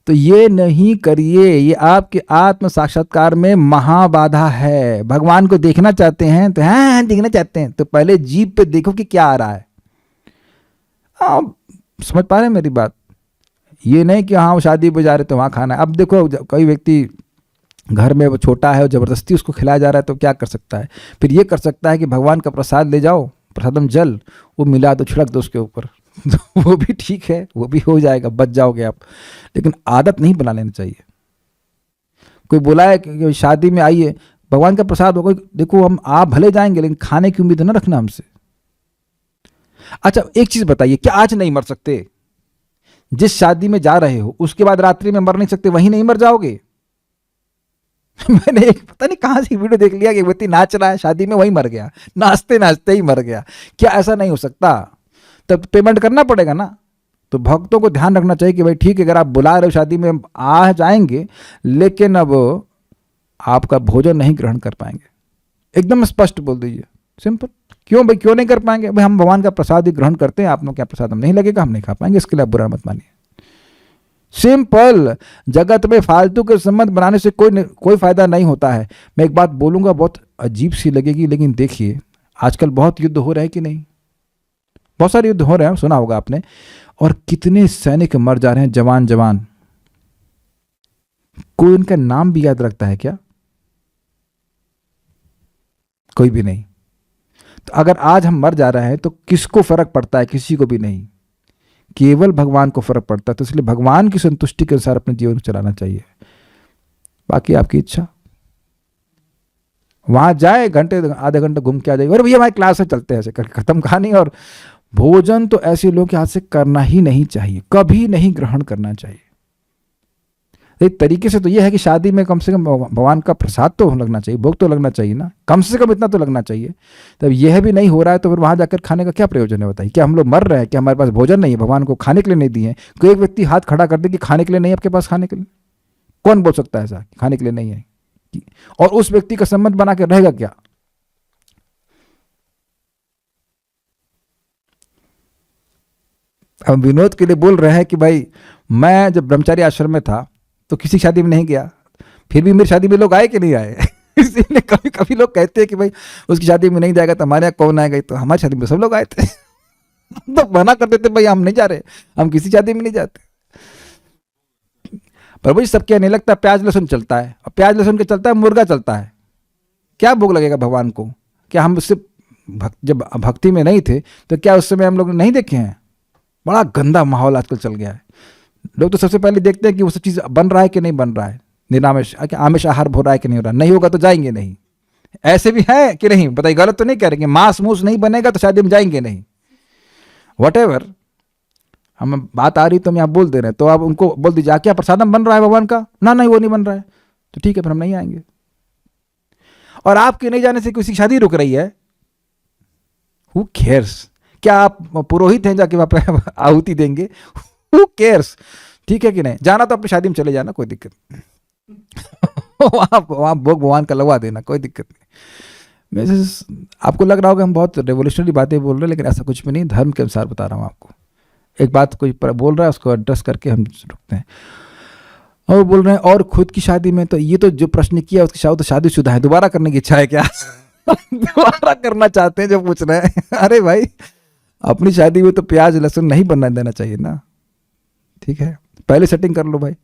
तो ये नहीं करिए, ये आपके आत्म साक्षात्कार में महाबाधा है। भगवान को देखना चाहते हैं तो हाँ देखना चाहते हैं तो पहले जीभ पे देखो कि क्या आ रहा है। आप समझ पा रहे हैं मेरी बात? ये नहीं कि हाँ शादी पे जा रहे तो वहाँ खाना है। अब देखो कोई व्यक्ति घर में वो छोटा है और ज़बरदस्ती उसको खिलाया जा रहा है तो क्या कर सकता है? फिर ये कर सकता है कि भगवान का प्रसाद ले जाओ, प्रसादम जल, वो मिला दो, छिड़क दो उसके ऊपर तो वो भी ठीक है, वो भी हो जाएगा, बच जाओगे आप। लेकिन आदत नहीं बना लेना चाहिए। कोई बोला है कि शादी में आइए भगवान का प्रसाद होगा, देखो हम आप भले जाएंगे लेकिन खाने की उम्मीद न रखना हमसे। अच्छा एक चीज बताइए, क्या आज नहीं मर सकते? जिस शादी में जा रहे हो उसके बाद रात्रि में मर नहीं सकते? वहीं नहीं मर जाओगे? मैंने एक पता नहीं कहां से वीडियो देख लिया कि व्यक्ति नाच रहा है शादी में, वहीं मर गया, नाचते नाचते ही मर गया। क्या ऐसा नहीं हो सकता? तब पेमेंट करना पड़ेगा ना। तो भक्तों को ध्यान रखना चाहिए कि भाई ठीक है, अगर आप बुला रहे हो शादी में आ जाएंगे लेकिन अब आपका भोजन नहीं ग्रहण कर पाएंगे। एकदम स्पष्ट बोल दीजिए, सिंपल। क्यों भाई, क्यों नहीं कर पाएंगे? भाई हम भगवान का प्रसाद ही ग्रहण करते हैं, आप लोग क्या प्रसाद हम नहीं लगेगा, हम नहीं खा पाएंगे, इसके लिए आप बुरा मत मानिए। सिंपल। जगत में फालतू के संबंध बनाने से कोई फायदा नहीं होता है। मैं एक बात बोलूंगा, बहुत अजीब सी लगेगी लेकिन देखिए आजकल बहुत युद्ध हो रहे हैं कि नहीं? बहुत सारे युद्ध हो रहे हैं, सुना होगा आपने। और कितने सैनिक मर जा रहे हैं, जवान। कोई उनका नाम भी याद रखता है क्या? कोई भी नहीं। तो अगर आज हम मर जा रहे हैं तो किसको फर्क पड़ता है? किसी को भी नहीं, केवल भगवान को फर्क पड़ता है। तो इसलिए भगवान की संतुष्टि के अनुसार अपने जीवन को चलाना चाहिए। बाकी आपकी इच्छा। वहां जाए घंटे आधे घंटे घूम के आ जाएगी, अरे भैया हमारी क्लास से चलते हैं, ऐसे करके खत्म कहानी। और भोजन तो ऐसे लोगों के हाथ से करना ही नहीं चाहिए, कभी नहीं ग्रहण करना चाहिए। एक तरीके से तो यह है कि शादी में कम से कम भगवान का प्रसाद तो लगना चाहिए, भोग तो लगना चाहिए ना, कम से कम इतना तो लगना चाहिए। तब यह भी नहीं हो रहा है तो फिर वहां जाकर खाने का क्या प्रयोजन है बताइए? क्या हम लोग मर रहे हैं? क्या हमारे पास भोजन नहीं है? भगवान को खाने के लिए नहीं दिए हैं? कोई एक व्यक्ति हाथ खड़ा कर दे कि खाने के लिए नहीं, आपके पास खाने के लिए कौन बोल सकता है ऐसा? खाने के लिए नहीं है। और उस व्यक्ति का संबंध बना के रहेगा क्या? हम विनोद के लिए बोल रहे हैं कि भाई मैं जब ब्रह्मचारी आश्रम में था तो किसी शादी में नहीं गया, फिर भी मेरी शादी में लोग आए कि नहीं आए? इसलिए कभी कभी लोग कहते हैं कि भाई उसकी शादी में नहीं जाएगा तो हमारे यहाँ कौन आएगा? तो हमारी शादी में सब लोग आए थे तो मना कर देते भाई हम नहीं जा रहे, हम किसी शादी में नहीं जाते। पर भाई सब क्या नहीं लगता प्याज लहसुन चलता है, और प्याज लहसुन के चलता है, मुर्गा चलता है, क्या भोग लगेगा भगवान को? क्या हम उससे जब भक्ति में नहीं थे तो क्या उस समय हम लोग नहीं देखे हैं? बड़ा गंदा माहौल आजकल चल गया है। लोग तो सबसे पहले देखते हैं कि वो सब चीज़ बन रहा है कि नहीं बन रहा है, निरामिष आमिष आहार हो रहा है कि नहीं हो रहा। नहीं होगा तो जाएंगे नहीं। ऐसे भी है कि नहीं बताइए? गलत तो नहीं कह रहे कि मांस मूस नहीं बनेगा तो शायद हम जाएंगे नहीं। वॉटेवर हम बात आ रही तो हम यहाँ बोल दे रहे हैं, तो आप उनको बोल दीजिए क्या प्रसादम बन रहा है भगवान का? ना नहीं वो नहीं बन रहा है, तो ठीक है फिर हम नहीं आएंगे। और आपके नहीं जाने से किसी शादी रुक रही है, हु केयर्स? क्या आप पुरोहित हैं जाके वहां पे आहुति देंगे? Who cares? ठीक है कि नहीं? जाना तो अपनी शादी में चले जाना, कोई दिक्कत नहीं वहां भोग भगवान का लगवा देना, कोई दिक्कत नहीं। मैं आपको लग रहा होगा हम बहुत रेवोल्यूशनरी बातें बोल रहे हैं, लेकिन ऐसा कुछ भी नहीं, धर्म के अनुसार बता रहा हूँ आपको। एक बात कोई बोल रहा है उसको एड्रेस करके हम रुकते हैं। और बोल रहे हैं और खुद की शादी में, तो ये तो जो प्रश्न किया उसकी शादी तो शादीशुदा है, दोबारा करने की इच्छा है क्या? दोबारा करना चाहते हैं जो पूछ रहे हैं? अरे भाई अपनी शादी में तो प्याज लहसुन नहीं बनना देना चाहिए ना, ठीक है? पहले सेटिंग कर लो भाई।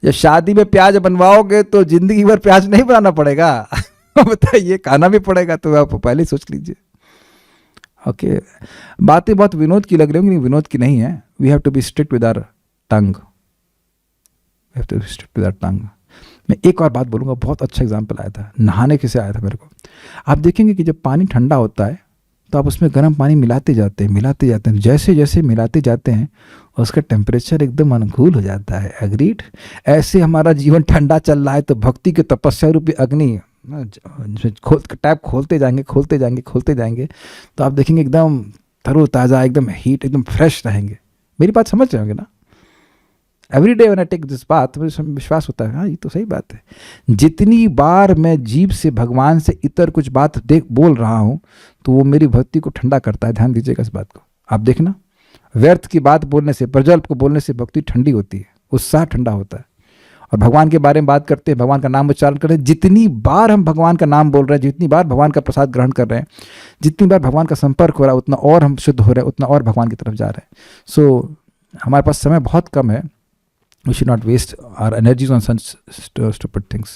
जब शादी में प्याज बनवाओगे तो जिंदगी भर प्याज नहीं बनाना पड़ेगा बताइए, खाना भी पड़ेगा, तो आप पहले सोच लीजिए। ओके बातें बहुत विनोद की लग रही होंगी, विनोद की नहीं है। We have to be strict with our tongue, we have to be strict with our tongue. मैं एक और बात बोलूँगा, बहुत अच्छा एग्जाम्पल आया था, नहाने के से आया था मेरे को। आप देखेंगे कि जब पानी ठंडा होता है तो आप उसमें गर्म पानी मिलाते जाते हैं, जैसे जैसे मिलाते जाते हैं उसका टेम्परेचर एकदम अनुकूल हो जाता है। एग्रीड। ऐसे हमारा जीवन ठंडा चल रहा है तो भक्ति के तपस्या रूपी अग्नि टैप खोलते जाएंगे तो आप देखेंगे एकदम तरोताज़ा, एकदम हीट, एकदम फ्रेश रहेंगे। मेरी बात समझ रहे होंगे ना? Every day when I take this बात, मुझे विश्वास होता है हाँ ये तो सही बात है। जितनी बार मैं जीभ से भगवान से इतर कुछ बात बोल रहा हूँ तो वो मेरी भक्ति को ठंडा करता है। ध्यान दीजिएगा इस बात को। आप देखना, व्यर्थ की बात बोलने से, प्रज्वल्प को बोलने से भक्ति ठंडी होती है, उत्साह ठंडा होता है। और भगवान के बारे में बात करते हैं, भगवान का नाम उच्चारण करते हैं, जितनी बार हम भगवान का नाम बोल रहे हैं, जितनी बार भगवान का प्रसाद ग्रहण कर रहे हैं, जितनी बार भगवान का संपर्क हो रहा है, उतना और हम शुद्ध हो रहे हैं, उतना और भगवान की तरफ जा रहे हैं। सो हमारे पास समय बहुत कम है। We should not waste our energies on such stupid things.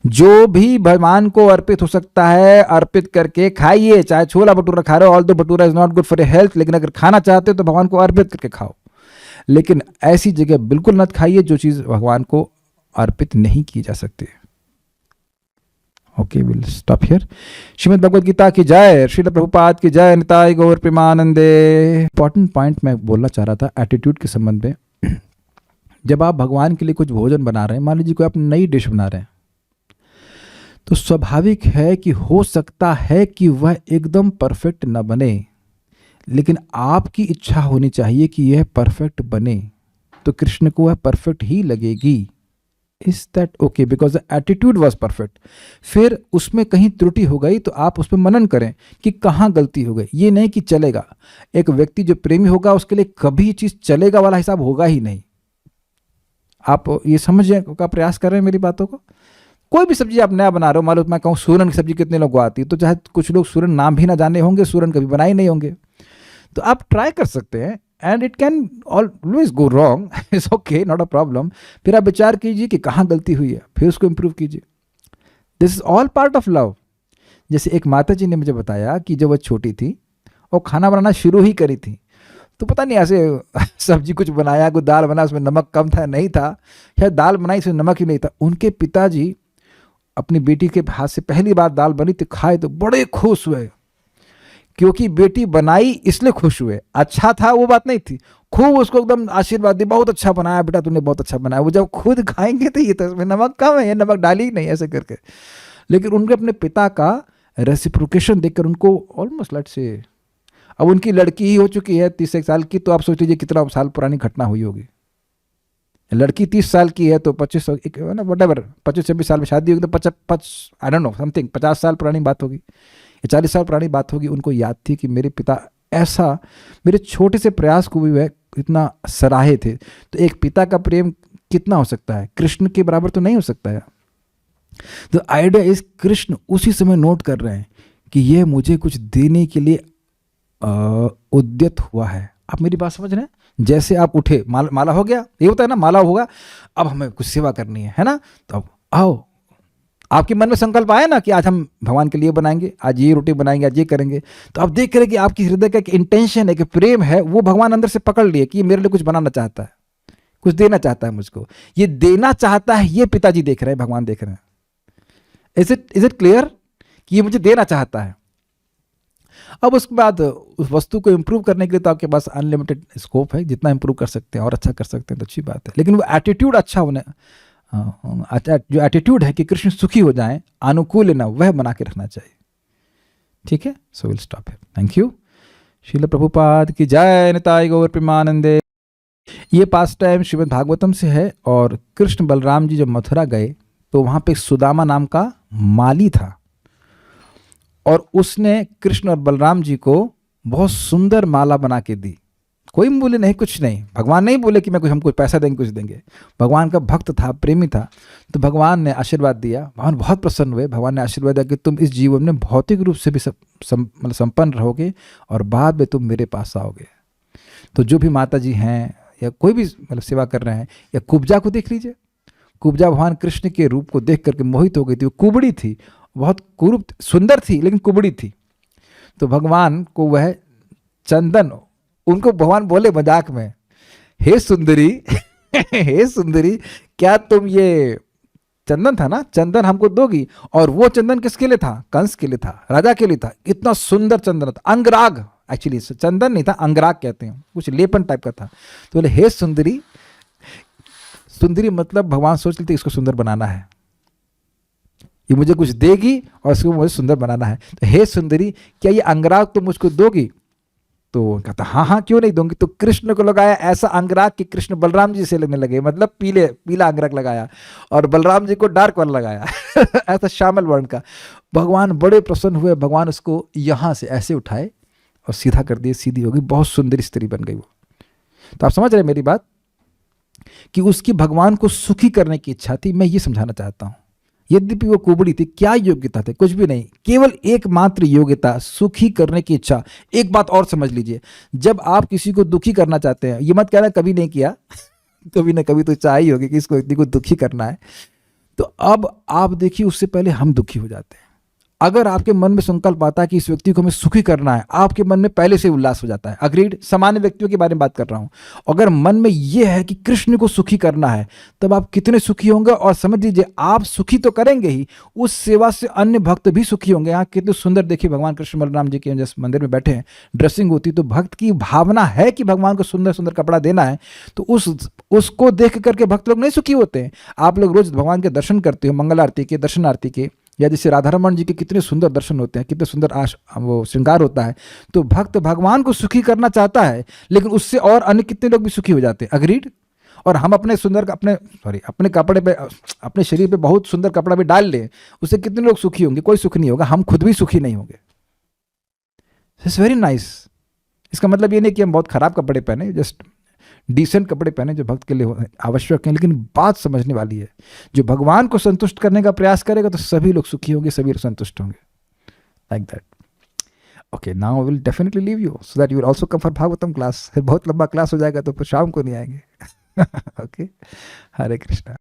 जो भी भगवान को अर्पित हो सकता है अर्पित करके खाइए। चाहे छोला भटूरा खा रहे हो, although bhatura is not good for your health, लेकिन अगर खाना चाहते हो तो भगवान को अर्पित करके खाओ। लेकिन ऐसी जगह बिल्कुल मत खाइए जो चीज़ भगवान को अर्पित नहीं की जा सकती। Okay, will stop here. Shrimad Bhagavad Gita की जय, श्रील प्रभुपाद की जय, निताय गौर प्रेमानंदे। इंपॉर्टेंट पॉइंट मैं बोलना चाह रहा था एटीट्यूड के संबंध में। जब आप भगवान के लिए कुछ भोजन बना रहे हैं, मान लीजिए कोई आप नई डिश बना रहे हैं, तो स्वाभाविक है कि हो सकता है कि वह एकदम परफेक्ट न बने, लेकिन आपकी इच्छा होनी चाहिए कि यह परफेक्ट बने, तो कृष्ण को वह परफेक्ट ही लगेगी। Is that okay? Because the attitude was perfect. फिर उसमें कहीं त्रुटि हो गई तो आप उस पर मनन करें कि कहाँ गलती हो गई। ये नहीं कि चलेगा। एक व्यक्ति जो प्रेमी होगा उसके लिए कभी ये चीज़ चलेगा वाला हिसाब होगा ही नहीं। आप ये समझने का प्रयास कर रहे हैं मेरी बातों को। कोई भी सब्जी आप नया बना रहे हो, मालूम मैं कहूँ सूरन की सब्जी कितने लोगों को आती है, तो चाहे कुछ लोग सूरन नाम भी ना जाने होंगे, सूरन कभी बनाए नहीं होंगे, तो आप ट्राई कर सकते हैं and it can always go wrong, it's okay, not a problem. फिर आप विचार कीजिए कि कहाँ गलती हुई है, फिर उसको इम्प्रूव कीजिए। This is all part of love. जैसे एक माता जी ने मुझे बताया कि जब वह छोटी थी और खाना बनाना शुरू ही करी थी, तो पता नहीं ऐसे सब्जी कुछ बनाया, कुछ दाल बना, उसमें नमक कम था, नहीं था, शायद दाल बनाई इसमें नमक ही नहीं था। उनके पिताजी अपनी बेटी के हाथ से पहली बार दाल बनी तो खाए तो बड़े खुश हुए, क्योंकि बेटी बनाई इसलिए खुश हुए। अच्छा था वो बात नहीं थी, खूब उसको एकदम आशीर्वाद दी, बहुत अच्छा बनाया बेटा, तूने बहुत अच्छा बनाया। वो जब खुद खाएंगे तो ये तो इसमें नमक कम है, ये नमक डाली ही नहीं, ऐसे करके। लेकिन उनके अपने पिता का रेसिप्रोकेशन देखकर उनको ऑलमोस्ट लेट्स से, अब उनकी लड़की ही हो चुकी है 31 साल की, तो आप सोच लीजिए कितना साल पुरानी घटना हुई होगी। लड़की 30 साल की है तो 25 वटेवर 25-26 साल में शादी होगी, तो आई डोंट नो समथिंग 50 साल पुरानी बात होगी या 40 साल पुरानी बात होगी। उनको याद थी कि मेरे पिता ऐसा मेरे छोटे से प्रयास को भी वह इतना सराहे थे। तो एक पिता का प्रेम कितना हो सकता है? कृष्ण के बराबर तो नहीं हो सकता है। तो आइडिया इज कृष्ण उसी समय नोट कर रहे हैं कि यह मुझे कुछ देने के लिए उद्यत हुआ है। आप मेरी बात समझ रहे हैं? जैसे आप उठे, माला हो गया, ये होता है ना, माला होगा, अब हमें कुछ सेवा करनी है ना, तो अब आओ, आपके मन में संकल्प आया ना कि आज हम भगवान के लिए बनाएंगे, आज ये रोटी बनाएंगे, आज ये करेंगे, तो आप देख रहे कि आपकी हृदय का एक इंटेंशन है, कि प्रेम है, वो भगवान अंदर से पकड़ लिए कि ये मेरे लिए कुछ बनाना चाहता है, कुछ देना चाहता है मुझको, ये देना चाहता है, ये पिताजी देख रहे हैं, भगवान देख रहे हैं। इज इट क्लियर कि ये मुझे देना चाहता है? अब उसके बाद उस वस्तु को इंप्रूव करने के लिए तो आपके पास अनलिमिटेड स्कोप है, जितना इंप्रूव कर सकते हैं और अच्छा कर सकते हैं तो अच्छी बात है। लेकिन वो एटीट्यूड अच्छा होने, जो एटीट्यूड है कि कृष्ण सुखी हो जाएं, अनुकूल ना, वह बना के रखना चाहिए। ठीक है, so will stop here. Thank you. Srila Prabhupada की जय, निताय गौर प्रेमानंदे। ये पास टाइम श्रीमद् भागवतम से है। और कृष्ण बलराम जी जब मथुरा गए तो वहाँ पे सुदामा नाम का माली था, और उसने कृष्ण और बलराम जी को बहुत सुंदर माला बना के दी। कोई बोले नहीं, कुछ नहीं, भगवान नहीं बोले कि मैं कुछ, हमको पैसा देंगे, कुछ देंगे। भगवान का भक्त था, प्रेमी था, तो भगवान ने आशीर्वाद दिया। भगवान बहुत प्रसन्न हुए। भगवान ने आशीर्वाद दिया कि तुम इस जीवन में भौतिक रूप से भी मतलब संपन्न रहोगे और बाद में तुम मेरे पास आओगे। तो जो भी माता जी हैं या कोई भी मतलब सेवा कर रहे हैं, या कुब्जा को देख लीजिए, कुब्जा भगवान कृष्ण के रूप को देख करके मोहित हो गई थी। वो कुबड़ी थी, बहुत कुरूप, सुंदर थी लेकिन कुबड़ी थी। तो भगवान को वह चंदन, उनको भगवान बोले मजाक में, हे सुंदरी हे सुंदरी, क्या तुम ये चंदन था ना, चंदन हमको दोगी। और वो चंदन किसके लिए था? कंस के लिए था, राजा के लिए था। इतना सुंदर चंदन था, अंगराग, एक्चुअली चंदन नहीं था, अंगराग कहते हैं, कुछ लेपन टाइप का था। तो बोले हे सुंदरी, सुंदरी मतलब भगवान सोच लेते इसको सुंदर बनाना है, ये मुझे कुछ देगी और इसको मुझे सुंदर बनाना है। तो हे सुंदरी, क्या ये अंगराग तुम मुझको दोगी? तो कहता हाँ हाँ क्यों नहीं दूंगी। तो कृष्ण को लगाया ऐसा अंगराग कि कृष्ण बलराम जी से लगने लगे, मतलब पीला अंगराग लगाया, और बलराम जी को डार्क वाला लगाया ऐसा श्यामल वर्ण का। भगवान बड़े प्रसन्न हुए, भगवान उसको यहाँ से ऐसे उठाए और सीधा कर दिए, सीधी हो गई, बहुत सुंदर स्त्री बन गई वो। तो आप समझ रहे मेरी बात, कि उसकी भगवान को सुखी करने की इच्छा थी। मैं ये समझाना चाहता हूं, यद्यपि वो कुबड़ी थी, क्या योग्यता थी? कुछ भी नहीं, केवल एकमात्र योग्यता सुखी करने की इच्छा। एक बात और समझ लीजिए, जब आप किसी को दुखी करना चाहते हैं, ये मत कहना कभी नहीं किया कभी ना कभी तो इच्छा ही होगी कि इसको इतनी को दुखी करना है। तो अब आप देखिए, उससे पहले हम दुखी हो जाते हैं। अगर आपके मन में संकल्प आता है कि इस व्यक्ति को हमें सुखी करना है, आपके मन में पहले से उल्लास हो जाता है। अग्रीड, सामान्य व्यक्तियों के बारे में बात कर रहा हूं। अगर मन में यह है कि कृष्ण को सुखी करना है, तब आप कितने सुखी होंगे। और समझ लीजिए, आप सुखी तो करेंगे ही, उस सेवा से अन्य भक्त भी सुखी होंगे। यहाँ कितने सुंदर देखिए, भगवान कृष्ण बलराम जी के जिस मंदिर में बैठे हैं, ड्रेसिंग होती, तो भक्त की भावना है कि भगवान को सुंदर सुंदर कपड़ा देना है, तो उसको देख करके भक्त लोग नहीं सुखी होते हैं। आप लोग रोज भगवान के दर्शन करते हो, मंगल आरती के, दर्शन आरती के, या जैसे राधारमण जी के कितने सुंदर दर्शन होते हैं, कितने सुंदर वो श्रृंगार होता है। तो भक्त भगवान को सुखी करना चाहता है, लेकिन उससे और अन्य कितने लोग भी सुखी हो जाते हैं। अग्रीड। और हम अपने अपने कपड़े पे, अपने शरीर पे बहुत सुंदर कपड़ा भी डाल लें, उससे कितने लोग सुखी होंगे? कोई सुख नहीं होगा, हम खुद भी सुखी नहीं होंगे। It's very nice. इसका मतलब ये नहीं कि हम बहुत खराब कपड़े पहने, जस्ट डिसेंट कपड़े पहने जो भक्त के लिए आवश्यक हैं। लेकिन बात समझने वाली है, जो भगवान को संतुष्ट करने का प्रयास करेगा तो सभी लोग सुखी होंगे, सभी संतुष्ट होंगे, like that. Okay, now I will definitely leave you so that you will also come for Bhagavatam class. बहुत लंबा क्लास हो जाएगा तो फिर शाम को नहीं आएंगे ओके, हरे कृष्णा।